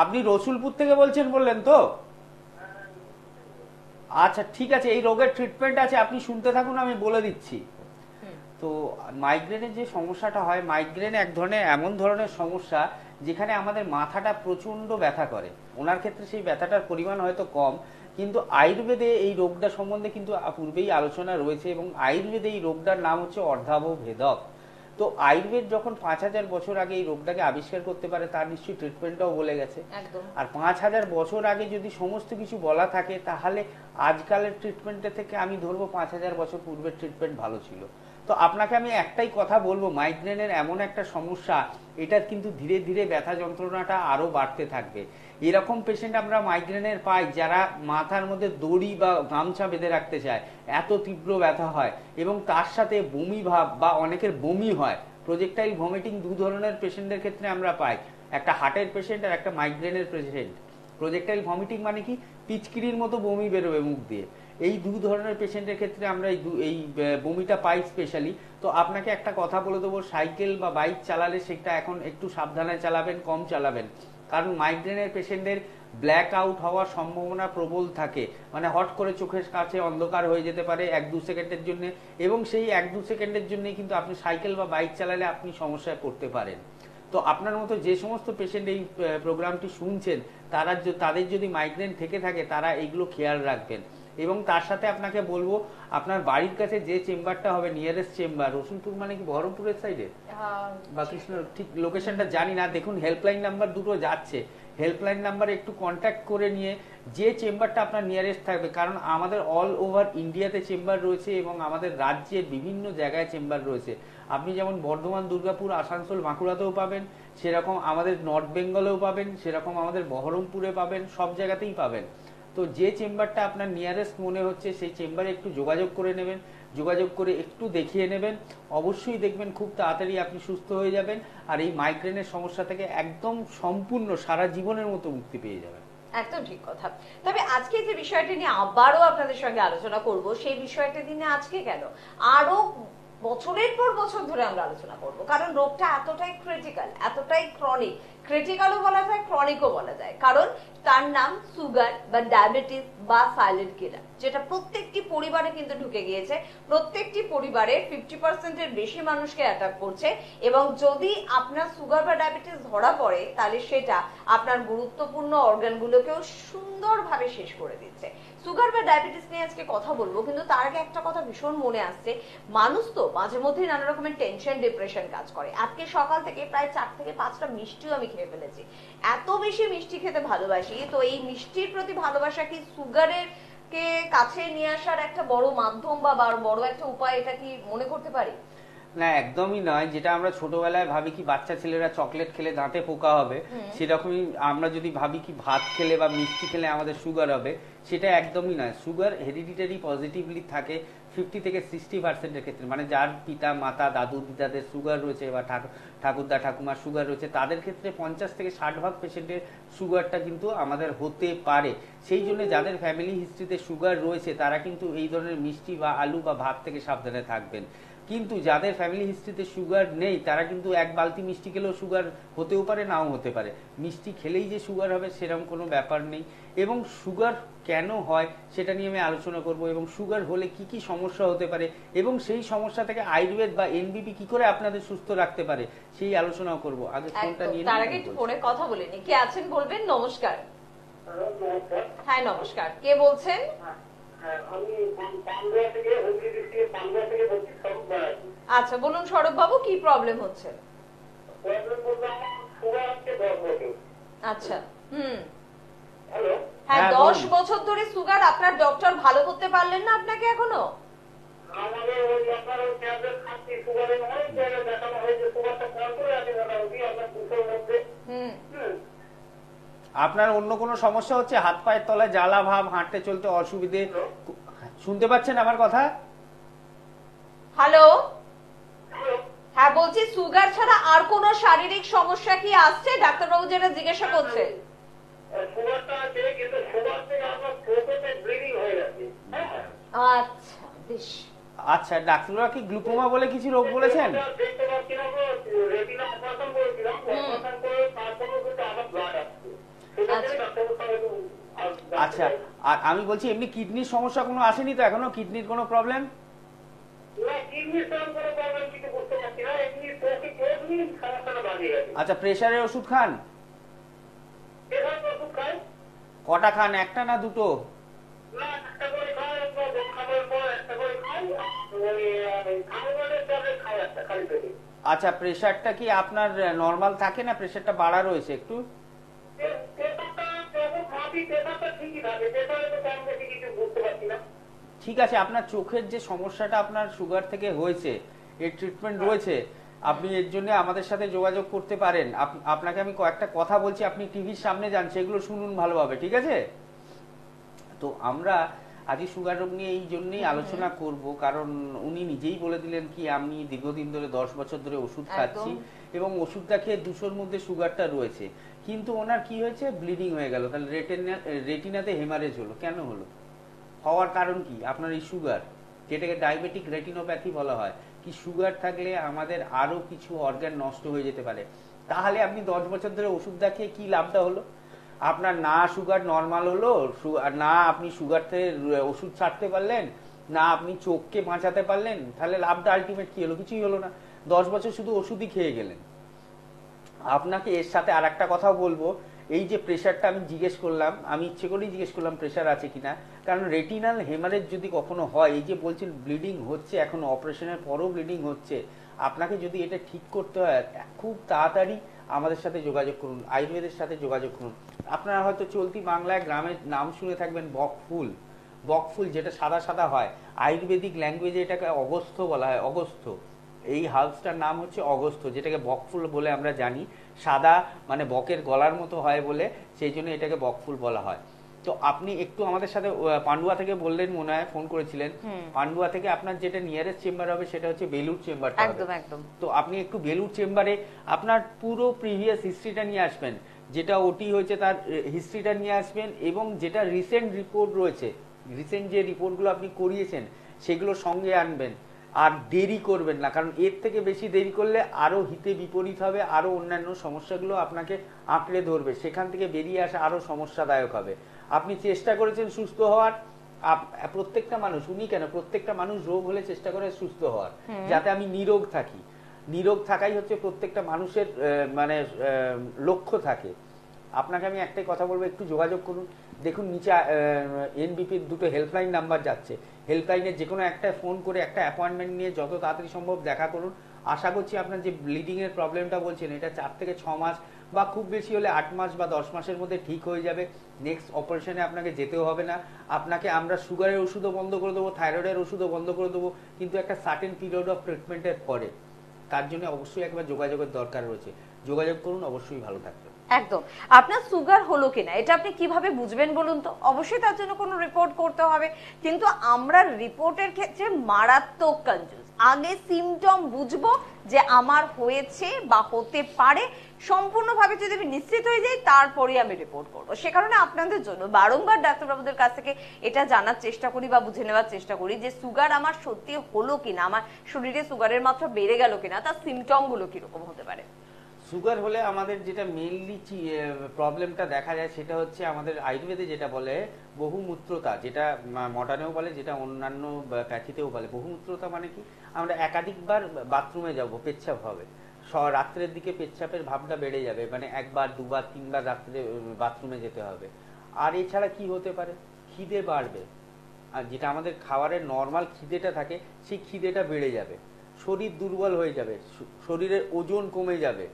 আপনি রসুলপুর থেকে বলছেন বললেন তো? আচ্ছা ঠিক আছে, এই রোগের ট্রিটমেন্ট আছে, আপনি শুনতে থাকুন, আমি বলে দিচ্ছি। তো মাইগ্রেনের যে সমস্যাটা হয়, মাইগ্রেন এক ধরনের এমন ধরনের সমস্যা যেখানে আমাদের মাথাটা প্রচন্ড ব্যথা করে। ওনার ক্ষেত্রে সেই ব্যথাটার পরিমাণ হয়তো কম, কিন্তু আয়ুর্বেদে এই রোগটা সম্বন্ধে কিন্তু পূর্বেই আলোচনা রয়েছে, এবং আয়ুর্বেদে এই রোগটার নাম হচ্ছে অর্ধাভ ভেদক। তো আয়ুর্বেদ যখন 5000 বছর আগে এই রোগটাকে আবিষ্কার করতে পারে, তার নিশ্চয়ই ট্রিটমেন্টটাও বলে গেছে। আর 5000 বছর আগে যদি সমস্ত কিছু বলা থাকে, তাহলে আজকালের ট্রিটমেন্টের থেকে আমি ধরবো 5000 বছর পূর্বের ট্রিটমেন্ট ভালো ছিল। তো আপনাকে আমি একটাই কথা বলবো, মাইগ্রেনের এমন একটা সমস্যা, এটা কিন্তু ধীরে ধীরে ব্যথা যন্ত্রণাটা আরো বাড়তে থাকবে। এরকম পেশেন্ট আমরা মাইগ্রেনের পাই যারা মাথার মধ্যে দড়ি বা গামছা বেঁধে রাখতে চায়, এত তীব্র ব্যথা হয়, এবং তার সাথে বমি ভাব বা অনেকের বমি হয়। প্রজেক্টাইল ভমিটিং দু ধরনের পেশেন্টের ক্ষেত্রে আমরা পাই, একটা হার্টের পেশেন্ট আর একটা মাইগ্রেনের পেশেন্ট। প্রজেক্টাইল ভমিটিং মানে কি, পিচকিরির মতো বমি বেরোবে মুখ দিয়ে। এই দু ধরনের পেশেন্টের ক্ষেত্রে আমরা এই বমিটা পাই স্পেশালি। তো আপনাকে একটা কথা বলে দেবো, সাইকেল বা বাইক চালালে সেটা এখন একটু সাবধানে চালাবেন, কম চালাবেন, কারণ মাইগ্রেনের পেশেন্টের ব্ল্যাক আউট হওয়ার সম্ভাবনা প্রবল থাকে। মানে হট করে চোখের কাছে অন্ধকার হয়ে যেতে পারে 1-2 সেকেন্ডের জন্য, এবং সেই 1-2 সেকেন্ডের জন্যই কিন্তু আপনি সাইকেল বা বাইক চালালে আপনি সমস্যায় পড়তে পারেন। তো আপনার মতো যে সমস্ত পেশেন্ট এই প্রোগ্রামটি শুনছেন, তাদের যদি মাইগ্রেন থেকে থাকে, তারা এইগুলো খেয়াল রাখবেন। এবং তার সাথে আপনাকে বলবো, আপনার বাড়ির কাছে যে চেম্বারটা হবে, নিয়ারেস্ট চেম্বার, রসুলপুর মানে কি বহরমপুরের সাইডে বা কৃষ্ণ, ঠিক লোকেশনটা জানি না, দেখুন হেল্পলাইন নাম্বার দুটো যাচ্ছে, হেল্পলাইন নাম্বারে একটু কন্ট্যাক্ট করে নিয়ে যে চেম্বারটা আপনার নিয়ারেস্ট থাকবে, কারণ আমাদের অল ওভার ইন্ডিয়াতে চেম্বার রয়েছে এবং আমাদের রাজ্যের বিভিন্ন জায়গায় চেম্বার রয়েছে। আপনি যেমন বর্ধমান, দুর্গাপুর, আসানসোল, বাঁকুড়াতেও পাবেন, সেরকম আমাদের নর্থ বেঙ্গলেও পাবেন, সেরকম আমাদের বহরমপুরে পাবেন, সব জায়গাতেই পাবেন। তো যে চেম্বারটা আপনার নিয়ারেস্ট মনে হচ্ছে, সেই চেম্বারে একটু যোগাযোগ করে নেবেন, যোগাযোগ করে একটু দেখিয়ে নেবেন। অবশ্যই দেখবেন খুব তাড়াতাড়ি আপনি সুস্থ হয়ে যাবেন, আর এই মাইগ্রেনের সমস্যা থেকে একদম সম্পূর্ণ সারা জীবনের মতো মুক্তি পেয়ে যাবেন। একদম ঠিক কথা। তবে আজকে যে বিষয়টি নিয়ে আবারও আপনাদের সঙ্গে আলোচনা করব, সেই বিষয়টা নিয়ে আজকে কেন, আরো বছরের পর বছর ধরে আমরা আলোচনা করব, কারণ রোগটা এতটাই ক্রিটিক্যাল, এতটাই ক্রনিক, ক্রিটিক্যালও বলা যায়, ক্রনিকও বলা যায়, কারণ তার নাম সুগার বা ডায়াবেটিস বা সাইলেন্ট কিলার, যেটা প্রত্যেকটি পরিবারে কিন্তু ঢুকে গিয়েছে। প্রত্যেকটি পরিবারের 50%-এর বেশি মানুষকে অ্যাটাক করছে, এবং যদি আপনার সুগার বা ডায়াবেটিস ধরা পড়ে, তাহলে সেটা আপনার গুরুত্বপূর্ণ অর্গানগুলোকেও সুন্দরভাবে শেষ করে দিচ্ছে। সুগার বা ডায়াবেটিস নিয়ে আজকে কথা বলবো, কিন্তু তার আগে একটা কথা ভীষণ মনে আসছে, মানুষ তো মাঝে মধ্যে নানা রকমের টেনশন, ডিপ্রেশন কাজ করে। আজকে সকাল থেকে প্রায় 4 থেকে 5টা মিষ্টিও আমি খেয়ে ফেলেছি, এত বেশি মিষ্টি খেতে ভালোবাসি। তো এই মিষ্টির প্রতি ভালোবাসা কি সুগারের কে কাছে নিয়ে আসার একটা বড় মাধ্যম বা বড় একটা উপায়, এটা কি মনে করতে পারি? না, একদমই নয়। যেটা আমরা ছোটবেলায় ভাবি কি বাচ্চা ছেলেরা চকলেট খেলে দাঁতে পোকা হবে, সেরকমই আমরা যদি ভাবি কি ভাত খেলে বা মিষ্টি খেলে আমাদের সুগার হবে, সেটা একদমই নয়। সুগার হেরিডিটারি পজিটিভলি থাকে 50 থেকে 60%-এর ক্ষেত্রে, মানে যার পিতা মাতা দাদু দিদাদের সুগার রয়েছে বা ঠাকুরদা ঠাকুমার সুগার রয়েছে, তাদের ক্ষেত্রে 50 থেকে 60% পেশেন্টের সুগারটা কিন্তু আমাদের হতে পারে। সেই জন্য যাদের ফ্যামিলি হিস্ট্রিতে সুগার রয়েছে, তারা কিন্তু এই ধরনের মিষ্টি বা আলু বা ভাত থেকে সাবধানে থাকবেন। কিন্তু যাদের ফ্যামিলি হিস্ট্রিতে সুগার নেই, তারা কিন্তু এক বালতি মিষ্টি খেলেও সুগার হতেও পারে, নাও হতে পারে। মিষ্টি খেলেই যে সুগার হবে সেরকম কোনো ব্যাপার নেই। এবং সুগার কেন হয় সেটা নিয়ে আমি আলোচনা করব, এবং সুগার হলে কি কি সমস্যা হতে পারে, এবং সেই সমস্যা থেকে আয়ুর্বেদ বা এনবিপি কি করে আপনাদের সুস্থ রাখতে পারে, সেই আলোচনাও করব। আগে ফোনটা নিয়ে তার আগে একটু ফোনে কথা বলে নি। কে আছেন বলবেন? নমস্কার। হ্যাঁ নমস্কার, কে বলছেন? আচ্ছা বলুন স্বরূপ বাবু, কি প্রবলেম হচ্ছে? আচ্ছা, হ্যাঁ 10 বছর ধরে সুগার, আপনার ডক্টর ভালো করতে পারলেন না আপনাকে এখনো? আপনার অন্য কোনো সমস্যা হচ্ছে? হাত পায়ের তলায় জ্বালা ভাব, হাঁটতে চলতে অসুবিধে, শুনতে পাচ্ছেন আমার কথা? হ্যালো, হ্যাঁ বলছি, সুগার ছাড়া আর কোন শারীরিক সমস্যা কি আসছে? ডাক্তারবাবু যেটা জিজ্ঞাসা করছে। আচ্ছা বেশ, আচ্ছা, ডাক্তাররা কি গ্লুকোমা বলে কিছু রোগ বলেছেন? দেখতে পাচ্ছি না গো, রেটিনা অপারেশন করেছিলাম, অপারেশন করে তারপরে কিন্তু আবার ব্লাড আসছে। সেটা আচ্ছা। ডাক্তারের সঙ্গে আচ্ছা, আর আমি বলছি এমনি কিডনির সমস্যা কোনো আসেনি তো এখনো? কিডনির কোনো প্রবলেম? না, কিডনির সেরকম কোনো প্রবলেম কিছু বুঝতে পারছি না, এমনি সমস্যাটা বাড়িয়ে গেছে। আচ্ছা, প্রেশারের ওষুধ খান? এবার তো ওষুধ খাই, কটা খান, একটা না দুটো? না একটা করে খাই, খাবার পর একটা করে খাই, খাবারের ট্যাবলেট খাই একটা খালি পেটে। আচ্ছা, প্রেশারটা কি আপনার নর্মাল থাকে না প্রেশারটা বাড়া রয়েছে একটু? ঠিকই থাকে, পেশারে তো কম বেশি কিছু বুঝতে পারছি না। ঠিক আছে, আপনার চোখের যে সমস্যাটা আপনার সুগার থেকে হয়েছে, এর ট্রিটমেন্ট রয়েছে, আপনি এর জন্য আমাদের সাথে যোগাযোগ করতে পারেন। আপনাকে আমি কয়েকটা কথা বলছি, আপনি টিভির সামনে যান, সেগুলো শুনুন ভালোভাবে, ঠিক আছে? তো আমরা আজই সুগার রোগ নিয়ে এই জন্যই আলোচনা করব, কারণ উনি নিজেই বলে দিলেন কি আমি দীর্ঘদিন ধরে 10 বছর ধরে ওষুধ খাচ্ছি এবং ওষুধটা খেয়ে 200-র মধ্যে সুগারটা রয়েছে, কিন্তু ওনার কি হয়েছে, ব্লিডিং হয়ে গেল। তাহলে রেটিনাতে হেমারেজ হলো, কেন হলো? হওয়ার কারণ কি? আপনার এই সুগার, যেটাকে ডায়াবেটিক রেটিনোপ্যাথি বলা হয়। কি সুগার থাকলে আমাদের আরো কিছু অর্গান নষ্ট হয়ে যেতে পারে। তাহলে আপনি 10 বছর ধরে ওষুধ খেয়ে কি লাভটা হলো? আপনার না সুগার নর্মাল হলো, না আপনি সুগার থেকে ওষুধ ছাড়তে পারলেন, না আপনি চোখকে বাঁচাতে পারলেন, তাহলে লাভটা আলটিমেট কি হলো? কিছুই হলো না। 10 বছর শুধু ওষুধই খেয়ে গেলেন। আপনাকে এর সাথে আর একটা কথাও বলবো, এই যে প্রেশারটা আমি জিজ্ঞেস করলাম, আমি ইচ্ছে করেই জিজ্ঞেস করলাম প্রেশার আছে কিনা, কারণ রেটিনাল হেমারেজ যদি কখনো হয়, এই যে বলছেন ব্লিডিং হচ্ছে, এখন অপারেশনের পরও ব্লিডিং হচ্ছে, আপনাকে যদি এটা ঠিক করতে হয় খুব তাড়াতাড়ি আমাদের সাথে যোগাযোগ করুন, আয়ুর্বেদের সাথে যোগাযোগ করুন। আপনারা হয়তো চলতি বাংলায় গ্রামের নাম শুনে থাকবেন বকফুল। বকফুল যেটা সাদা সাদা হয়, আয়ুর্বেদিক ল্যাঙ্গুয়েজে এটাকে অগস্থ বলা হয়, অগস্থ। এই হার্বসটার নাম হচ্ছে অগস্থ, যেটাকে বকফুল বলে আমরা জানি। সাদা মানে বকের গলার মতো হয় বলে সেই জন্য এটাকে বকফুল বলা হয়। তো আপনি একটু আমাদের সাথে পান্ডুয়া থেকে বললেন, মনে হয় ফোন করেছিলেন, পান্ডুয়া থেকে আপনার যেটা নিয়ারেস্ট চেম্বার হবে সেটা হচ্ছে বেলুর চেম্বারটা। একদম একদম। তো আপনি একটু বেলুর চেম্বারে আপনার পুরো প্রিভিয়াস হিস্ট্রিটা নিয়ে আসবেন, যেটা ওটি হয়েছে তার হিস্ট্রিটা নিয়ে আসবেন, এবং যেটা রিসেন্ট রিপোর্ট রয়েছে, রিসেন্ট যে রিপোর্টগুলো আপনি করিয়েছেন সেগুলো সঙ্গে আনবেন। আর দেরি করবেন না, কারণ এর থেকে বেশি দেরি করলে আরো হিতে বিপরীত হবে, আরো অন্যান্য সমস্যাগুলো আপনাকে আঁকড়ে ধরবে, সেখান থেকে বেরিয়ে আসা আরো সমস্যাদায়ক হবে। আপনি চেষ্টা করেছেন সুস্থ হওয়ার, প্রত্যেকটা মানুষ, উনি কেন, প্রত্যেকটা মানুষ রোগ হলে চেষ্টা করে সুস্থ হওয়ার, যাতে আমি নিরোগ থাকি। নিরোগ থাকাই হচ্ছে প্রত্যেকটা মানুষের মানে লক্ষ্য থাকে। আপনাকে আমি একটাই কথা বলবো, একটু যোগাযোগ করুন। দেখুন নিচে এনবিপির দুটো হেল্পলাইন নাম্বার যাচ্ছে, হেল্পলাইনে যে কোনো একটা ফোন করে একটা অ্যাপয়েন্টমেন্ট নিয়ে যত তাড়াতাড়ি সম্ভব দেখা করুন। আশা করছি আপনার যে ব্লিডিং এর প্রবলেমটা বলছেন, এটা 4 থেকে 6 মাস বা খুব বেশি হলে 8 মাস বা 10 মাসের মধ্যে ঠিক হয়ে যাবে। নেক্সট অপারেশনে আপনাকে যেতেও হবে না। আপনাকে আমরা সুগারের ওষুধও বন্ধ করে দেবো, থাইরয়েডের ওষুধও বন্ধ করে দেবো, কিন্তু একটা সার্টেন পিরিয়ড অফ ট্রিটমেন্টের পরে। তার জন্য অবশ্যই একবার যোগাযোগের দরকার রয়েছে, যোগাযোগ করুন, অবশ্যই ভালো থাকবে। একদম। আপনার সুগার হলো কিনা এটা আপনি কিভাবে বুঝবেন বলুন তো? অবশ্যই তার জন্য কোনো রিপোর্ট করতে হবে, কিন্তু আমরা রিপোর্টের ক্ষেত্রে মারাত্মক কনফিউজ। আগে সিমটম বুঝবো যে আমার হয়েছে বা হতে পারে, সম্পূর্ণভাবে যদি আমি নিশ্চিত হয়ে যাই তারপরে আমি রিপোর্ট করবো। সে কারণে আপনাদের জন্য বারংবার ডাক্তারবাবুদের কাছ থেকে এটা জানার চেষ্টা করি বা বুঝে নেওয়ার চেষ্টা করি যে সুগার আমার সত্যি হলো কিনা, আমার শরীরে সুগারের মাত্রা বেড়ে গেল কিনা, তার সিমটম গুলো কিরকম হতে পারে। সুগার হলে আমাদের যেটা মেইনলি প্রবলেমটা দেখা যায় সেটা হচ্ছে আমাদের আয়ুর্বেদে যেটা বলে বহুমূত্রতা, যেটা মডার্নেও বলে, যেটা অন্যান্য প্যাথিতেও বলে। বহুমূত্রতা মানে কি, আমরা একাধিকবার বাথরুমে যাব, পেচ্ছাপ হবে, রাত্রের দিকে পেচ্ছাপের ভাবটা বেড়ে যাবে, মানে 1 বার 2 বার 3 বার রাত্রে বাথরুমে যেতে হবে। আর এছাড়া কি হতে পারে, খিদে বাড়বে, আর যেটা আমাদের খাবারের নর্মাল খিদেটা থাকে সেই খিদেটা বেড়ে যাবে, শরীর দুর্বল হয়ে যাবে, শরীরের ওজন কমে যাবে,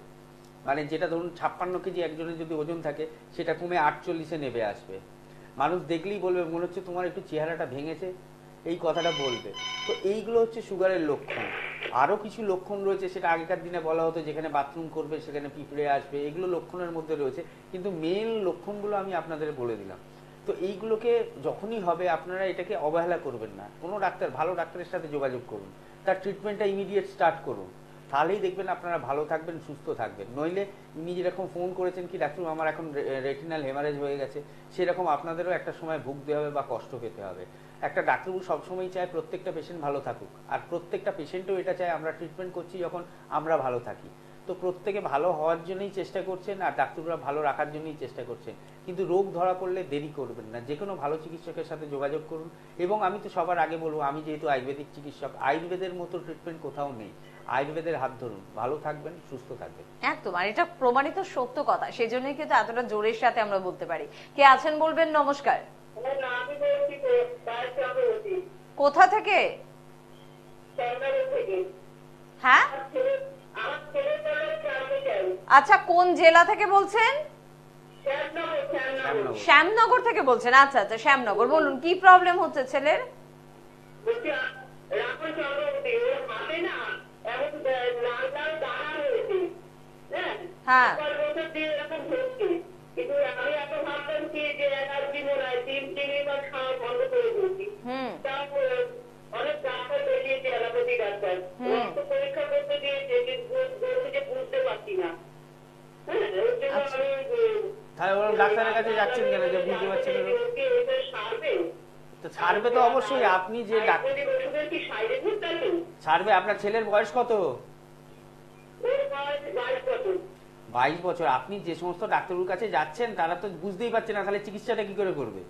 মানে যেটা ধরুন 56 কেজি একজনের যদি ওজন থাকে সেটা কমে 48-এ নেমে আসবে। মানুষ দেখলেই বলবে মনে হচ্ছে তোমার একটু চেহারাটা ভেঙেছে, এই কথাটা বলবে। তো এইগুলো হচ্ছে সুগারের লক্ষণ। আরো কিছু লক্ষণ রয়েছে, সেটা আগেকার দিনে বলা হতো যেখানে বাথরুম করবে সেখানে পিঁপড়ে আসবে, এগুলো লক্ষণের মধ্যে রয়েছে, কিন্তু মেন লক্ষণগুলো আমি আপনাদের বলে দিলাম। তো এইগুলোকে যখনই হবে আপনারা এটাকে অবহেলা করবেন না, কোনো ডাক্তার, ভালো ডাক্তারের সাথে যোগাযোগ করুন, তার ট্রিটমেন্টটা ইমিডিয়েট স্টার্ট করুন। তাহলেই দেখবেন আপনারা ভালো থাকবেন, সুস্থ থাকবেন। নইলে ইনি যেরকম ফোন করেছেন কি ডাক্তার আমার এখন রেটিনাল হেমারেজ হয়ে গেছে, সেরকম আপনাদেরও একটা সময় ভুগতে হবে বা কষ্ট পেতে হবে। একটা ডাক্তারবাবু সবসময় চায় প্রত্যেকটা পেশেন্ট ভালো থাকুক, আর প্রত্যেকটা পেশেন্টও এটা চায় আমরা ট্রিটমেন্ট করছি যখন আমরা ভালো থাকি। তো প্রত্যেকে ভালো হওয়ার জন্যই চেষ্টা করছেন, আর ডাক্তাররা ভালো রাখার জন্যই চেষ্টা করছেন। কিন্তু রোগ ধরা পড়লে দেরি করবেন না, যে কোনো ভালো চিকিৎসকের সাথে যোগাযোগ করুন। এবং আমি তো সবার আগে বলবো, আমি যেহেতু আয়ুর্বেদিক চিকিৎসক, আয়ুর্বেদের মতো ট্রিটমেন্ট কোথাও নেই। আয়ুর্বেদের হাত ধরুন, ভালো থাকবেন, সুস্থ থাকবেন। একদম, আর এটা প্রমাণিত সত্য কথা, সেই জন্যই কিন্তু এতটা জোরের সাথে আমরা বলতে পারি। কে আছেন বলবেন? নমস্কার। কোথা থেকে? হ্যাঁ, আচ্ছা, কোন জেলা থেকে বলছেন? শ্যামনগর থেকে বলছেন। আচ্ছা আচ্ছা, শ্যামনগর, বলুন কি প্রবলেম হচ্ছে ছেলের? হ্যাঁ, অনেক ডাক্তার দেখিয়েছি, অ্যালোপ্যাথি ডাক্তার, পরীক্ষা করতে দিয়েছে, কিন্তু বুঝতে পারছি না। ডাক্তারের কাছে যাচ্ছেন কেন যে বুঝতে পারছেন? তো ছাড়বে তো অবশ্যই, আপনি যে ছাড়বে। আপনার ছেলের বয়স কত? 22 বছর। আপনি যে সমস্ত ডাক্তারের কাছে যাচ্ছেন তারা তো বুঝতেই পারছে না, তাহলে চিকিৎসাটা কি করে করবে?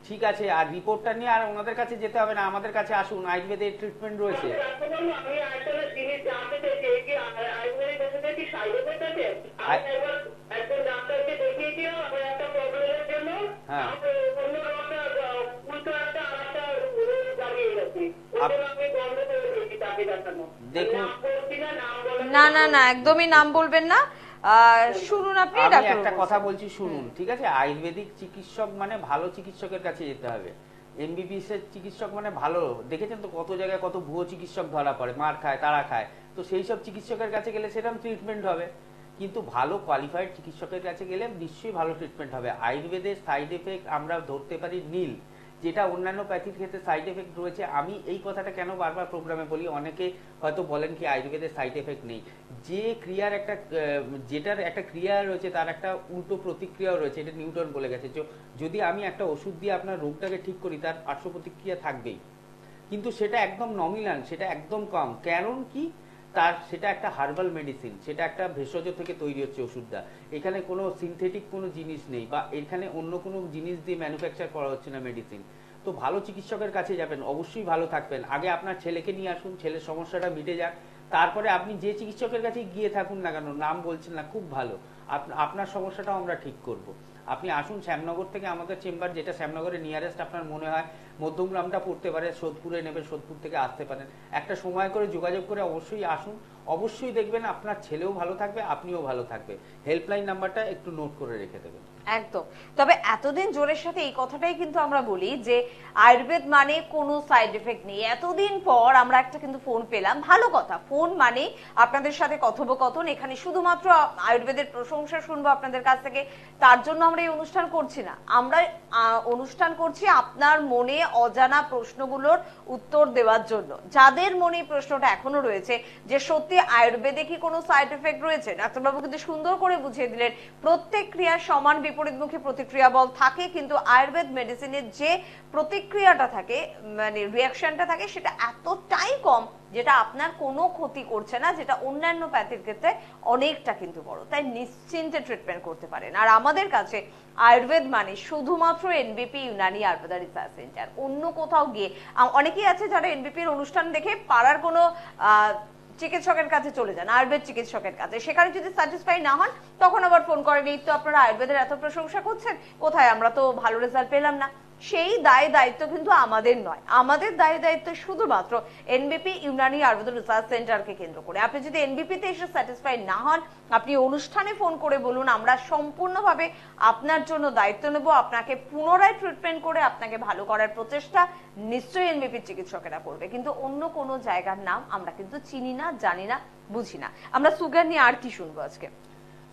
ঠিক আছে, আর রিপোর্টটা নিয়ে আর ওনাদের কাছে যেতে হবে না, আমাদের কাছে আসুন, আয়ুর্বেদের ট্রিটমেন্ট রয়েছে। দেখুন, না না না, একদমই নাম বলবেন না। শুনুন, আপনি একটা কথা বলছি, শুনুন, ঠিক আছে? আয়ুর্বেদিক চিকিৎসক মানে ভালো চিকিৎসকের কাছে যেতে হবে। এমবিবিএস এর চিকিৎসক মানে ভালো, দেখেছেন তো কত জায়গায় কত ভুয়ো চিকিৎসক ধরা পড়ে, মার খায়, তারা খায়। তো সেই সব চিকিৎসকের কাছে গেলে সেরকম ট্রিটমেন্ট হবে, কিন্তু ভালো কোয়ালিফাইড চিকিৎসকের কাছে গেলে নিশ্চয়ই ভালো ট্রিটমেন্ট হবে। আয়ুর্বেদের সাইড এফেক্ট আমরা ধরতে পারি নীল, যেটা অন্যান্য প্যাথির ক্ষেত্রে সাইড এফেক্ট রয়েছে। আমি এই কথাটা কেন বারবার প্রোগ্রামে বলি, অনেকে হয়তো বলেন কি আয়ুর্বেদের সাইড এফেক্ট নেই। যে ক্রিয়ার একটা, যেটার একটা ক্রিয়া রয়েছে তার একটা উল্টো প্রতিক্রিয়াও রয়েছে, এটা নিউটন বলে গেছে। যদি আমি একটা ওষুধ দিয়ে আপনার রোগটাকে ঠিক করি, তার পার্শ্ব প্রতিক্রিয়া থাকবেই, কিন্তু সেটা একদম নমিনাল, সেটা একদম কম। কারণ কি, তার সেটা একটা হার্বাল মেডিসিন, সেটা একটা ভেষজ থেকে তৈরি হচ্ছে ওষুধটা। এখানে কোনো সিনথেটিক কোনো জিনিস নেই, বা এখানে অন্য কোনো জিনিস দিয়ে ম্যানুফ্যাকচার করা হচ্ছে না মেডিসিন। তো ভালো চিকিৎসকের কাছে যাবেন, অবশ্যই ভালো থাকবেন। আগে আপনার ছেলেকে নিয়ে আসুন, ছেলের সমস্যাটা মিটে যাক, তারপরে আপনি যে চিকিৎসকের কাছে গিয়ে থাকুন না কেন, নাম বলছেন না, খুব ভালো, আপনার সমস্যাটাও আমরা ঠিক করব। আপনি আসুন শ্যামনগর থেকে, আমাদের চেম্বার যেটা শ্যামনগরের নিয়ারেস্ট আপনার মনে হয় মধ্যমগ্রামটা পড়তে পারে, সোদপুরে নেবে, সোদপুর থেকে আসতে পারেন। একটা সময় করে যোগাযোগ করে অবশ্যই আসুন, অবশ্যই দেখবেন আপনার ছেলেও ভালো থাকবে, আপনিও ভালো থাকবে। হেল্পলাইন নাম্বারটা একটু নোট করে রেখে দেবেন। একদম। তবে এতদিন জোরের সাথে এই কথাটাই কিন্তু আমরা বলি যে আয়ুর্বেদ মানে কোনো সাইড এফেক্ট নেই। এতদিন পর আমরা একটা কিন্তু ফোন পেলাম, ভালো কথা। ফোন মানে আপনাদের সাথে কথোপকথন, এখানে শুধুমাত্র আয়ুর্বেদের প্রশংসা শুনবো আপনাদের কাছ থেকে, তার জন্য আমরা এই অনুষ্ঠান করছি না। আমরা অনুষ্ঠান করছি আপনার মনে অজানা প্রশ্নগুলোর উত্তর দেওয়ার জন্য। যাদের মনে প্রশ্নটা এখনো রয়েছে যে সত্যি আয়ুর্বেদে কি কোনো সাইড এফেক্ট রয়েছে, ডাক্তারবাবু কিন্তু সুন্দর করে বুঝিয়ে দিলেন প্রত্যেক ক্রিয়ার সমান বিপরীতমুখী প্রতিক্রিয়া বল থাকে, কিন্তু আয়ুর্বেদ মেডিসিনের যে প্রতিক্রিয়াটা থাকে, মানে রিয়াকশনটা থাকে, সেটা এতটাই কম যেটা আপনার কোনো ক্ষতি করছে না, যেটা অন্যান্য প্যাথির ক্ষেত্রে অনেকটা কিন্তু বড়। তাই নিশ্চিন্তে ট্রিটমেন্ট করতে পারেন। আর আমাদের কাছে আয়ুর্বেদ মানে শুধুমাত্র এনবিপি ইউনানি আয়ুর্বেদা রিসার্চ সেন্টার, অন্য কোথাও গিয়ে অনেকেই আছে যারা এনবিপির অনুষ্ঠান দেখে পাড়ার কোনো চিকিৎসকের কাছে চলে যান, আয়ুর্বেদ চিকিৎসকের কাছে, সেখানে যদি স্যাটিসফাই না হন তখন আবার ফোন করেন, এই তো আপনারা আয়ুর্বেদের এত প্রশংসা করছেন, কোথায় আমরা তো ভালো রেজাল্ট পেলাম না। সেই দায় দায়িত্ব কিন্তু আমাদের নয়, আমাদের দায় দায়িত্ব শুধুমাত্র এনবিপি ইউনানি আয়ুর্বেদ রিসার্চ সেন্টারকে কেন্দ্র করে। আপনি যদি এনবিপি তে এসে স্যাটিসফাই না হন, আপনি অনুষ্ঠানে ফোন করে বলুন, আমরা সম্পূর্ণভাবে আপনার জন্য দায়িত্ব নেব, আপনাকে পুনরায় ট্রিটমেন্ট করে আপনাকে ভালো করার প্রচেষ্টা নিশ্চয়ই এনবিপি চিকিৎসকেরা করবে। কিন্তু অন্য কোনো জায়গার নাম আমরা কিন্তু চিনি না, জানি না, বুঝি না। আমরা সুগার নিয়ে আর কি শুনবো আজকে?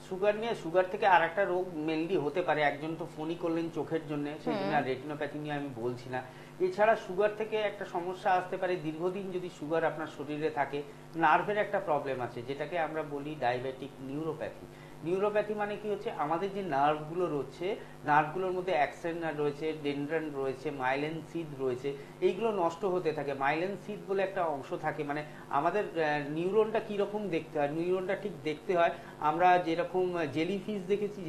সুগার নিয়ে, সুগার থেকে আর একটা রোগ মেনলি হতে পারে, একজন তো ফোনই করলেন চোখের জন্য, সেই জন্য আর রেটিনোপ্যাথি নিয়ে আমি বলছি না। এছাড়া সুগার থেকে একটা সমস্যা আসতে পারে, দীর্ঘদিন যদি সুগার আপনার শরীরে থাকে। নার্ভের একটা প্রবলেম আছে যেটাকে আমরা বলি ডায়াবেটিক নিউরোপ্যাথি। নিউরোপ্যাথি মানে কি হচ্ছে, আমাদের যে নার্ভগুলো রয়েছে, নার্ভগুলোর মধ্যে অ্যাক্সন রয়েছে, ডেনড্রান রয়েছে, মাইলেন সিদ রয়েছে, এইগুলো নষ্ট হতে থাকে। মাইলেন সিদ বলে একটা অংশ থাকে, মানে আমাদের নিউরনটা কীরকম দেখতে হয়, নিউরনটা ঠিক দেখতে হয় আমরা যেরকম জেলিফিশ দেখেছি,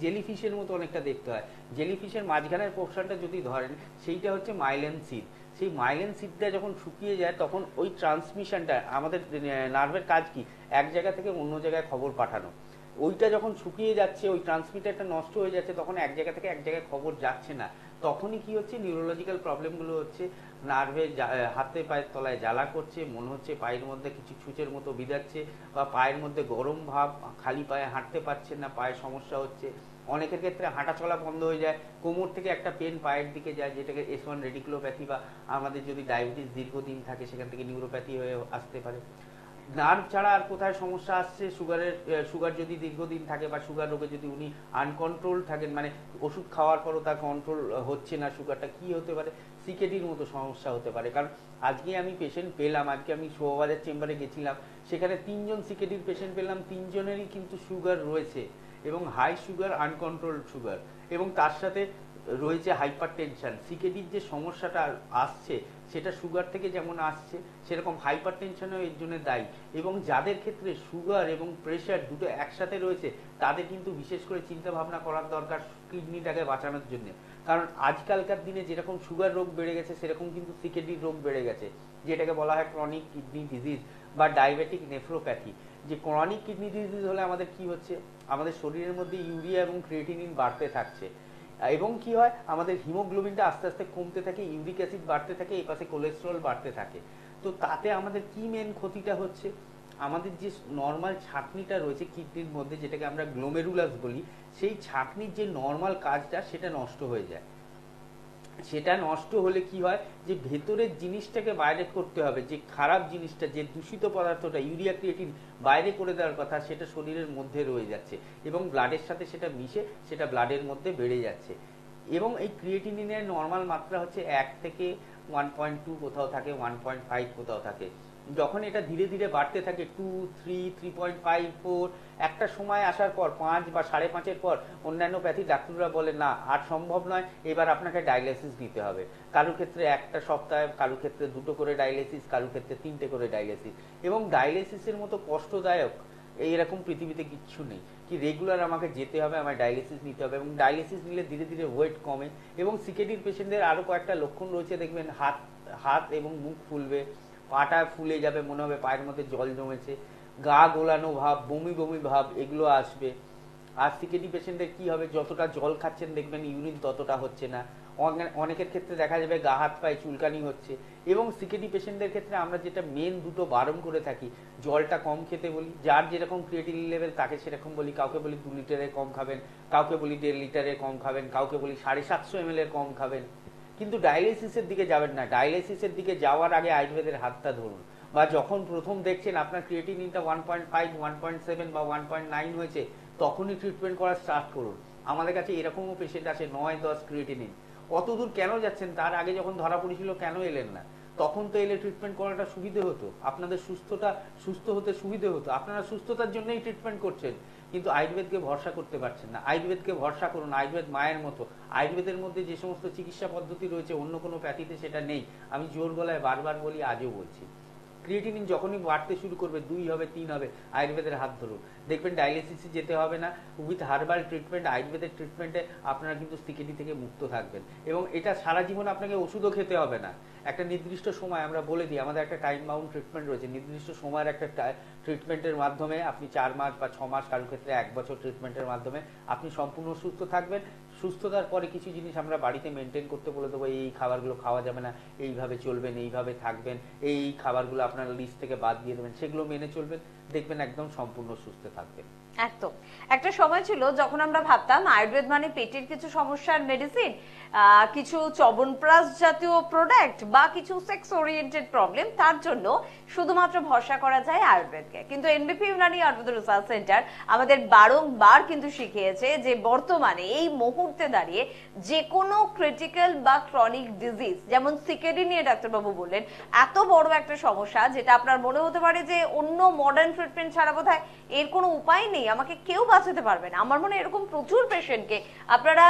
জেলিফিশের মতো অনেকটা দেখতে হয়। জেলিফিশের মাঝখানের পোর্শনটা যদি ধরেন, সেইটা হচ্ছে মাইলেন সিদ। সেই মাইলেন সিদটা যখন শুকিয়ে যায় তখন ওই ট্রান্সমিশনটা, আমাদের নার্ভের কাজ কি, এক জায়গা থেকে অন্য জায়গায় খবর পাঠানো। ওইটা যখন শুকিয়ে যাচ্ছে, ওই ট্রান্সমিটারটা নষ্ট হয়ে যাচ্ছে, তখন এক জায়গা থেকে এক জায়গায় খবর যাচ্ছে না, তখনই কি হচ্ছে, নিউরোলজিক্যাল প্রবলেমগুলো হচ্ছে। নার্ভে হাতে পায়ের তলায় জ্বালা করছে, মনে হচ্ছে পায়ের মধ্যে কিছু ছুঁচের মতো বিঁধাচ্ছে, বা পায়ের মধ্যে গরম ভাব, খালি পায়ে হাঁটতে পারছেন না, পায়ে সমস্যা হচ্ছে। অনেকের ক্ষেত্রে হাঁটা চলা বন্ধ হয়ে যায়, কোমর থেকে একটা পেন পায়ের দিকে যায়, যেটাকে S1 রেডিকুলোপ্যাথি, বা আমাদের যদি ডায়াবেটিস দীর্ঘদিন থাকে সেখান থেকে নিউরোপ্যাথি হয়ে আসতে পারে। নার্ভ ছাড়া আর কোথায় সমস্যা আসছে, সুগার যদি দীর্ঘদিন থাকে, বা সুগার রোগে যদি উনি আনকন্ট্রোল থাকেন, মানে ওষুধ খাওয়ার পরও তার কন্ট্রোল হচ্ছে না সুগারটা, কি হতে পারে, সিকেডির মতো সমস্যা হতে পারে। কারণ আজকে আমি পেশেন্ট পেলাম, আজকে আমি শোভাবাজার চেম্বারে গেছিলাম, সেখানে 3 জন সিকেডির পেশেন্ট পেলাম, 3 জনেরই কিন্তু সুগার রয়েছে, এবং হাই সুগার, আনকন্ট্রোলড সুগার, এবং তার সাথে রয়েছে হাইপার টেনশন। সিকেডির যে সমস্যাটা আসছে সেটা সুগার থেকে যেমন আসছে, সেরকম হাইপার টেনশনও এর জন্য দায়ী। এবং যাদের ক্ষেত্রে সুগার এবং প্রেশার দুটো একসাথে রয়েছে, তাদের কিন্তু বিশেষ করে চিন্তা ভাবনা করার দরকার কিডনিটাকে বাঁচানোর জন্য। কারণ আজকালকার দিনে যেরকম সুগার রোগ বেড়ে গেছে, সেরকম কিন্তু সিকেডির রোগ বেড়ে গেছে, যেটাকে বলা হয় ক্রনিক কিডনি ডিজিজ বা ডায়াবেটিক নেফ্রোপ্যাথি। যে ক্রনিক কিডনি ডিজিজ হলে আমাদের কি হচ্ছে, আমাদের শরীরের মধ্যে ইউরিয়া এবং ক্রিয়েটিনিন বাড়তে থাকছে, এবং কি হয়, আমাদের হিমোগ্লোবিনটা আস্তে আস্তে কমতে থাকে, ইউরিক অ্যাসিড বাড়তে থাকে, এই পাশে কোলেস্টেরল বাড়তে থাকে। তো তাতে আমাদের কি মেন ক্ষতিটা হচ্ছে, আমাদের যে নর্মাল ছাঁকনিটা রয়েছে কিডনির মধ্যে, যেটাকে আমরা গ্লোমেরুলাস বলি, সেই ছাঁকনির যে নর্মাল কাজটা সেটা নষ্ট হয়ে যায়। সেটা নষ্ট হলে কি হয়, যে ভেতরের জিনিসটাকে বাইরে করতে হবে, যে খারাপ জিনিসটা, যে দূষিত পদার্থটা ইউরিয়া ক্রিয়েটিন বাইরে করে দেওয়ার কথা, সেটা শরীরের মধ্যে রয়ে যাচ্ছে, এবং ব্লাডের সাথে সেটা মিশে সেটা ব্লাডের মধ্যে বেড়ে যাচ্ছে। এবং এই ক্রিয়েটিনিনের নর্মাল মাত্রা হচ্ছে 1 থেকে 1.2, কোথাও থাকে 1.5, কোথাও থাকে। যখন এটা ধীরে ধীরে বাড়তে থাকে 2, 3, 3.5, 4, একটা সময় আসার পর 5 বা 5.5-এর পর অন্যান্য প্যাথি ডাক্তাররা বলে না আর সম্ভব নয়, এবার আপনাকে ডায়ালিসিস নিতে হবে। কারোর ক্ষেত্রে একটা সপ্তাহে, কারোর ক্ষেত্রে 2টো করে ডায়ালিসিস, কারোর ক্ষেত্রে 3টে করে ডায়ালিসিস। এবং ডায়ালিসিসের মতো কষ্টদায়ক এইরকম পৃথিবীতে কিচ্ছু নেই, কি রেগুলার আমাকে যেতে হবে, আমার ডায়ালিসিস নিতে হবে, এবং ডায়ালিসিস নিলে ধীরে ধীরে ওয়েট কমে। এবং সিকেডির পেশেন্টদের আরো কয়েকটা লক্ষণ রয়েছে, দেখবেন হাত এবং মুখ ফুলবে, পাটা ফুলে যাবে, মনে হবে পায়ের মধ্যে জল জমেছে, গা গোলানো ভাব, বমি বমি ভাব, এগুলো আসবে। আর সিকেডি পেশেন্টদের কি হবে, যতটা জল খাচ্ছেন দেখবেন ইউরিন ততটা হচ্ছে না। অনেকের ক্ষেত্রে দেখা যাবে গা হাত পায়ে চুলকানি হচ্ছে। এবং সিকেডি পেশেন্টদের ক্ষেত্রে আমরা যেটা মেন দুটো বারণ করে থাকি, জলটা কম খেতে বলি, যার যেরকম ক্রিয়েটিনিন লেভেল তাকে সেরকম বলি, কাউকে বলি 2 লিটারের কম খাবেন, কাউকে বলি 1.5 লিটারের কম খাবেন, কাউকে বলি 750 ml এর কম খাবেন। কিন্তু ডায়ালিসিসের দিকে যাবেন না, ডায়ালিসিসের দিকে যাওয়ার আগে আয়ুর্বেদের হাতটা ধরুন, বা যখন প্রথম দেখছেন আপনার ক্রিয়েটিনিনটা 1.5, 1.7 বা 1.9 হয়েছে, তখনই ট্রিটমেন্ট করা স্টার্ট করুন। আমাদের কাছে এরকমও পেশেন্ট আছে 9-10 ক্রিয়েটিনিন। অত দূর কেন যাচ্ছেন, তার আগে যখন ধরা পড়েছিল কেন এলেন না? তখন তো এলে ট্রিটমেন্ট করাটা সুবিধে হতো, আপনাদের সুস্থ হতে সুবিধে হতো। আপনারা সুস্থতার জন্যই ট্রিটমেন্ট করছেন, কিন্তু আয়ুর্বেদকে ভরসা করতে পারছেন না। আয়ুর্বেদকে ভরসা করুন, আয়ুর্বেদ মায়ের মতো। আয়ুর্বেদের মধ্যে যে সমস্ত চিকিৎসা পদ্ধতি রয়েছে অন্য কোনো প্যাথিতে সেটা নেই। আমি জোর গলায় বারবার বলি, আজও বলছি। ক্রিয়েটিনিন যখনই বাড়তে শুরু করবে, 2 হবে, 3 হবে, আয়ুর্বেদের হাত ধরুন, দেখবেন ডায়ালিসিসে যেতে হবে না। উইথ হার্বাল ট্রিটমেন্ট, আয়ুর্বেদের ট্রিটমেন্টে আপনারা কিন্তু সিকেডি থেকে মুক্ত থাকবেন। এবং এটা সারা জীবন আপনাকে ওষুধও খেতে হবে না। একটা নির্দিষ্ট সময় আমরা বলে দিই, আমাদের একটা টাইম বাউন্ড ট্রিটমেন্ট রয়েছে, নির্দিষ্ট সময়ের একটা ট্রিটমেন্টের মাধ্যমে আপনি 4 মাস বা 6 মাস, কারোর ক্ষেত্রে 1 বছর ট্রিটমেন্টের মাধ্যমে আপনি সম্পূর্ণ সুস্থ থাকবেন। সুস্থতার পরে কিছু জিনিস আমরা বাড়িতে মেনটেন করতে বলে দেবো, এই খাবারগুলো খাওয়া যাবে না, এইভাবে চলবেন, এইভাবে থাকবেন, এই খাবারগুলো আপনার লিস্ট থেকে বাদ দিয়ে দেবেন, সেগুলো মেনে চলবেন, দেখবেন একদম সম্পূর্ণ সুস্থ থাকবেন। একদম। একটা সময় ছিল যখন আমরা ভাবতাম আয়ুর্বেদ মানে পেটের কিছু সমস্যার মেডিসিন, কিছু চবনপ্রাশ জাতীয় প্রোডাক্ট বা কিছু সেক্স ওরিয়েন্টেড প্রবলেম, তার জন্য শুধুমাত্র ভরসা করা যায় আয়ুর্বেদকে। কিন্তু এনবিপি ইউনানি আয়ুর্বেদ রিসার্চ সেন্টার আমাদের বারংবার কিন্তু শিখিয়েছে যে বর্তমানে এই মুহূর্তে মুহূর্তে দাঁড়িয়ে যে কোনো ক্রিটিক্যাল বা ক্রনিক ডিজিজ, যেমন সিকেডি নিয়ে ডাক্তারবাবু বললেন, এত বড় একটা সমস্যা যেটা আপনার মনে হতে পারে যে অন্য মডার্ন ট্রিটমেন্ট ছাড়া বোধহয় এর কোনো উপায় নেই, আমাকে কেউ বাঁচাতে পারবে না। আমার মনে হয় এরকম প্রচুর পেশেন্টকে আপনারা,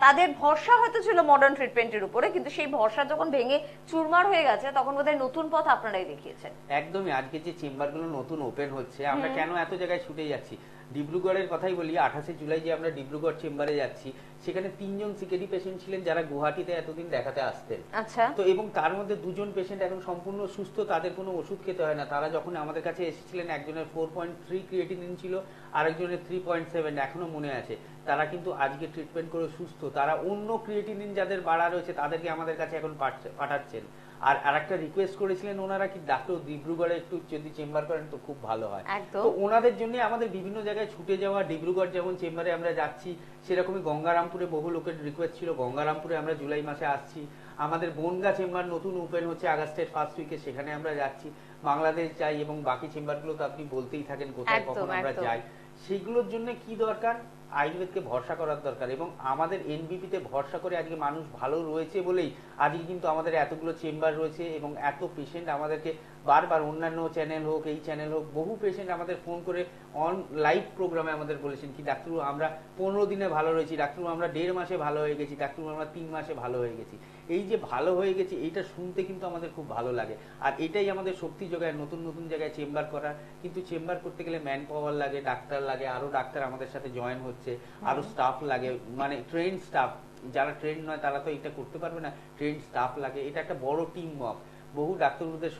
তাদের ভরসা হয়তো ছিল মডার্ন ট্রিটমেন্টের উপরে, কিন্তু সেই ভরসা যখন ভেঙে চুরমার হয়ে গেছে তখন বোধহয় নতুন পথ আপনারাই দেখিয়েছেন। একদমই, আজকে যে চেম্বারগুলো নতুন ওপেন হচ্ছে, আমরা কেন এত জায়গায় ছুটে যাচ্ছি, ডিব্রুগড়ের কথাই বলি, 28 জুলাই যে আমরা ডিব্রুগড় চেম্বারে যাচ্ছি, সেখানে 3 জন সিকেডি পেশেন্ট ছিলেন যারা গুয়াহাটিতে এতদিন দেখাতে আসতেন। আচ্ছা। তো এবং তার মধ্যে 2 জন পেশেন্ট এখন সম্পূর্ণ সুস্থ, তাদের কোনো ওষুধ খেতে হয় না। তারা যখন আমাদের কাছে এসেছিলেন, একজনের 4.3 ক্রিয়েটিনিন ছিল, আরেকজনের 3.7, এখনো মনে আছে। তারা কিন্তু আজকে ট্রিটমেন্ট করে সুস্থ। তারা অন্য ক্রিয়েটিনিন যাদের বাড়া রয়েছে তাদেরকে আমাদের কাছে এখন পাঠাচ্ছেন। আর আরেকটা রিকোয়েস্ট করেছিলেন ওনারা কি ডাক্তার ডিব্রুগড়ে একটু যদি চেম্বার করেন তো খুব ভালো হয়। তো ওনাদের জন্য আমাদের বিভিন্ন জায়গায় ছুটে যাওয়া। ডিব্রুগড় যেমন চেম্বারে আমরা যাচ্ছি, সেরকমই গঙ্গারামপুরে বহু লোকের রিকোয়েস্ট ছিল, গঙ্গারামপুরে আমরা জুলাই মাসে আসছি। আমাদের বনগা চেম্বার নতুন ওপেন হচ্ছে আগস্টের ফার্স্ট উইকে, সেখানে আমরা যাচ্ছি। বাংলাদেশ যাই এবং বাকি চেম্বারগুলো তো আপনি বলতেই থাকেন কোথায় কখন আমরা যাই। সেগুলোর জন্য কি দরকার, আয়ুর্বেদকে ভরসা করার দরকার। এবং আমাদের এনবিপিতে ভরসা করে আজকে মানুষ ভালো রয়েছে বলেই আজকে কিন্তু আমাদের এতগুলো চেম্বার রয়েছে এবং এত পেশেন্ট আমাদেরকে বারবার, অন্যান্য চ্যানেল হোক, এই চ্যানেল হোক, বহু পেশেন্ট আমাদের ফোন করে অন লাইভ প্রোগ্রামে আমাদের বলেছেন কি ডাক্তারবাবু আমরা 15 দিনে ভালো রয়েছি, ডাক্তারবাবু আমরা 1.5 মাসে ভালো হয়ে গেছি, ডাক্তারবাবু আমরা 3 মাসে ভালো হয়ে গেছি। এই যে ভালো হয়ে গেছি, এইটা শুনতে কিন্তু আমাদের খুব ভালো লাগে। আর এটাই আমাদের শক্তি যোগায় নতুন নতুন জায়গায় চেম্বার করার। কিন্তু চেম্বার করতে গেলে ম্যান পাওয়ার লাগে, ডাক্তার লাগে, আরো ডাক্তার আমাদের সাথে জয়েন হচ্ছে, আরো স্টাফ লাগে, মানে ট্রেন স্টাফ। যারা ট্রেন নয় তারা তো এটা করতে পারবে না, ট্রেন স্টাফ লাগে। এটা একটা বড় টিম ওয়ার্ক। বহু ডাক্তারবাবুদের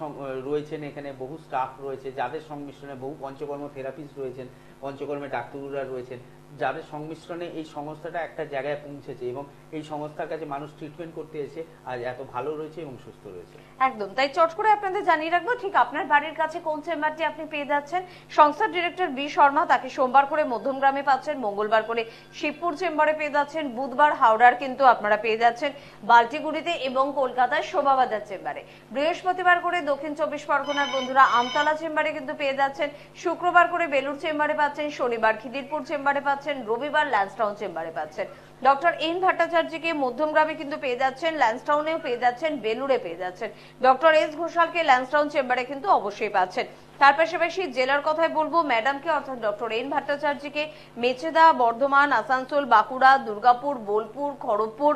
রয়েছেন এখানে, বহু স্টাফ রয়েছে যাদের সংমিশ্রণে, বহু পঞ্চকর্ম থেরাপিস্ট রয়েছেন, পঞ্চকর্মে ডাক্তারবাবুরা রয়েছেন, যাদের সংমিশ্রণে এই সংস্থাটা একটা জায়গায় পৌঁছেছে এবং এই সংস্থার কাছে মানুষ ট্রিটমেন্ট করতে এসে আজ এত ভালো রয়েছে এবং সুস্থ রয়েছে। একদম তাই, চট করে আপনাদের জানিয়ে রাখবো ঠিক আপনার বাড়ির কাছে কোন চেম্বারটি আপনি পেয়ে যাচ্ছেন। সংস্থার ডিরেক্টর বি শর্মা, তাকে সোমবার করে মধ্যমগ্রামে পাচ্ছেন, মঙ্গলবার করে শিবপুর চেম্বারে পেয়ে যাচ্ছেন, বুধবার হাওড়ার কিন্তু আপনারা পেয়ে যাচ্ছেন বাল্টিগুড়িতে এবং কলকাতার শোভাবাজার চেম্বারে, বৃহস্পতিবার করে দক্ষিণ 24 পরগনার বন্ধুরা আমতলা চেম্বারে কিন্তু পেয়ে যাচ্ছেন, শুক্রবার করে বেলুর চেম্বারে পাচ্ছেন, শনিবার খিদিরপুর চেম্বারে পাচ্ছেন, রবিবার ল্যান্সটাউন চেম্বারে পাচ্ছেন। ডক্টর এন ভট্টাচার্যকে মধ্যমগ্রামে কিন্তু পেয়ে যাচ্ছেন, ল্যান্সটাউনেও পেয়ে যাচ্ছেন, বেলুড়ে পেয়ে যাচ্ছেন। ডক্টর এস ঘোষালকে ল্যান্সটাউন চেম্বারে কিন্তু অবশ্যই পাচ্ছেন। তার পাশাপাশি জেলার কথাই বলবো, ম্যাডামকে অর্থাৎ ডক্টর এন ভট্টাচার্যকে মেচেদা, বর্ধমান, আসানসোল, বাঁকুড়া, দুর্গাপুর, বোলপুর, খড়গপুর,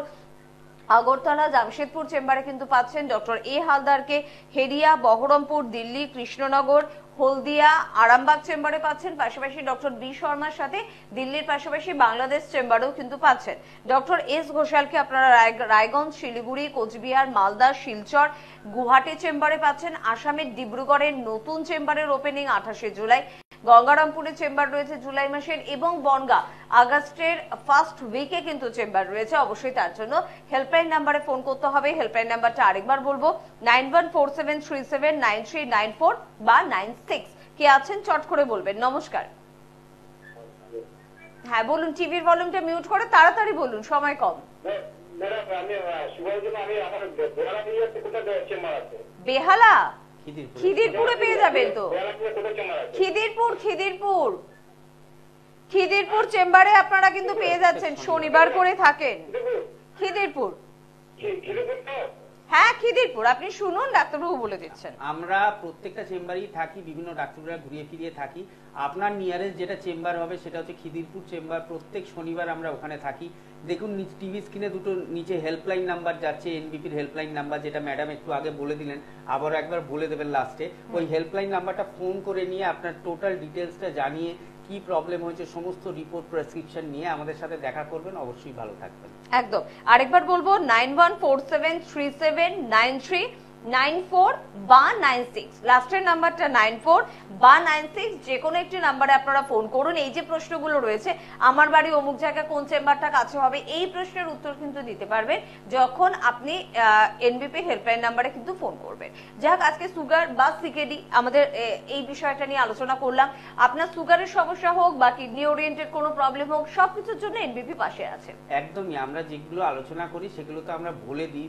আগরতলা, জামশেদপুর চেম্বারে কিন্তু পাচ্ছেন। ডক্টর এ হালদারকে হেরিয়া, বহরমপুর, দিল্লি, কৃষ্ণনগর, হলদিয়া, আরামবাগ চেম্বারে পাচ্ছেন। পাশাপাশি ডক্টর বি শর্মার সাথে দিল্লির পাশাপাশি বাংলাদেশ চেম্বারেও কিন্তু পাচ্ছেন। ডক্টর এস ঘোষালকে আপনারা রায়গঞ্জ, শিলিগুড়ি, কোচবিহার, মালদা, শিলচর, গুয়াহাটি চেম্বারে পাচ্ছেন। আসামের ডিব্রুগড়ের নতুন চেম্বারের ওপেনিং 28 জুলাই। গঙ্গারামপুরে চেম্বার রয়েছে জুলাই মাসের এবং বনগা আগস্টের ফার্স্ট উইকে কিন্তু চেম্বার রয়েছে। অবশ্যই তার জন্য হেল্পলাইন নাম্বারে ফোন করতে হবে। হেল্পলাইন নাম্বারটা আরেকবার বলবো, 9147379394 বা 96। কে আছেন চট করে বলবেন। নমস্কার। হ্যাঁ বলুন, টিভির ভলিউমটা মিউট করে তাড়াতাড়ি বলুন, সময় কম। বেহালা, খিদিরপুরে পেয়ে যাবেন তো। খিদিরপুর চেম্বারে আপনারা কিন্তু পেয়ে যাচ্ছেন, শনিবার করে থাকেন। খিদিরপুর, হ্যাঁ খিদিরপুর, আপনি শুনুন, ডাক্তারবাবু বলে দিচ্ছেন। আমরা প্রত্যেকটা চেম্বারেই থাকি, বিভিন্ন ডাক্তাররা ঘুরিয়ে ফিরিয়ে থাকি। আপনার নিয়ারেস্ট যেটা চেম্বার হবে সেটা হচ্ছে খিদিরপুর চেম্বার। প্রত্যেক শনিবার আমরা ওখানে থাকি। দেখুন টিভি স্ক্রিনে দুটো নিচে হেল্পলাইন নাম্বার যাচ্ছে, এনবিপির হেল্পলাইন নাম্বার, যেটা ম্যাডাম একটু আগে বলে দিলেন, আবার একবার বলে দেবেন লাস্টে। ওই হেল্পলাইন নাম্বারটা ফোন করে নিয়ে আপনার টোটাল ডিটেলসটা জানিয়ে কি প্রবলেম হয়েছে সমস্ত রিপোর্ট প্রেসক্রিপশন নিয়ে আমাদের সাথে দেখা করবেন, অবশ্যই ভালো থাকবেন। একদম। আরেকবার বলবো, 9147379394 বা 96, লাস্টের নাম্বারটা 94 বা 96, যে কোনো একটি নাম্বারে আপনারা ফোন করুন। এই যে প্রশ্নগুলো রয়েছে, আমার বাড়ি অমুক জায়গায় কোন চেম্বারটা কাছে হবে, এই প্রশ্নের উত্তর কিন্তু দিতে পারবেন যখন আপনি এনবিপি হেল্পলাইন নাম্বারে কিন্তু ফোন করবেন। যাক, আজকে সুগার বা সিকেডি আমাদের এই বিষয়টা নিয়ে আলোচনা করলাম। আপনার সুগারের সমস্যা হোক বা কিডনি ওরিয়েন্টেড কোনো প্রবলেম হোক, সবকিছুর জন্য এনবিপি পাশে আছে। একদমই, আমরা যেগুলো আলোচনা করি সেগুলো তো আমরা বলে দিই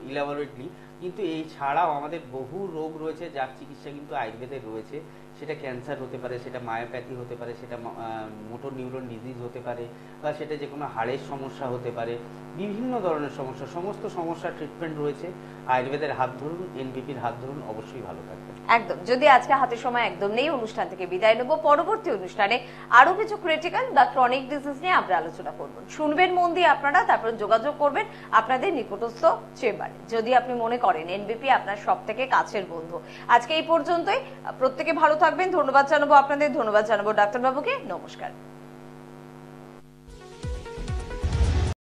ইলাবোরেটলি। কিন্তু এই ছাড়াও আমাদের বহু রোগ রয়েছে যার চিকিৎসা কিন্তু আয়ুর্বেদে রয়েছে। সেটা ক্যান্সার হতে পারে, সেটা মায়োপ্যাথি হতে পারে, সেটা মোটর নিউরন ডিজিজ হতে পারে, বা সেটা যে কোনো হাড়ের সমস্যা হতে পারে, বিভিন্ন ধরনের সমস্যা, সমস্ত সমস্যার ট্রিটমেন্ট রয়েছে। আয়ুর্বেদের হাত ধরুন, এনবিপির হাত ধরুন, অবশ্যই ভালো থাকবে। একদম। যদি আজকে হাতে সময় একদম নেই, অনুষ্ঠান থেকে বিদায় নেব। পরবর্তী অনুষ্ঠানে আরো কিছু ক্রিটিক্যাল বা ক্রনিক ডিজিজ নিয়ে আমরা আলোচনা করব। শুনবেন মন দিয়ে আপনারা, তারপর যোগাযোগ করবেন আপনাদের নিকটস্থ চেম্বারে যদি আপনি মনে করেন এনবিপি আপনার সব থেকে কাছের বন্ধু। আজকে এই পর্যন্তই। প্রত্যেকে ভালো থাকবেন। ধন্যবাদ জানাবো আপনাদের, ধন্যবাদ জানাবো ডাক্তারবাবুকে। নমস্কার।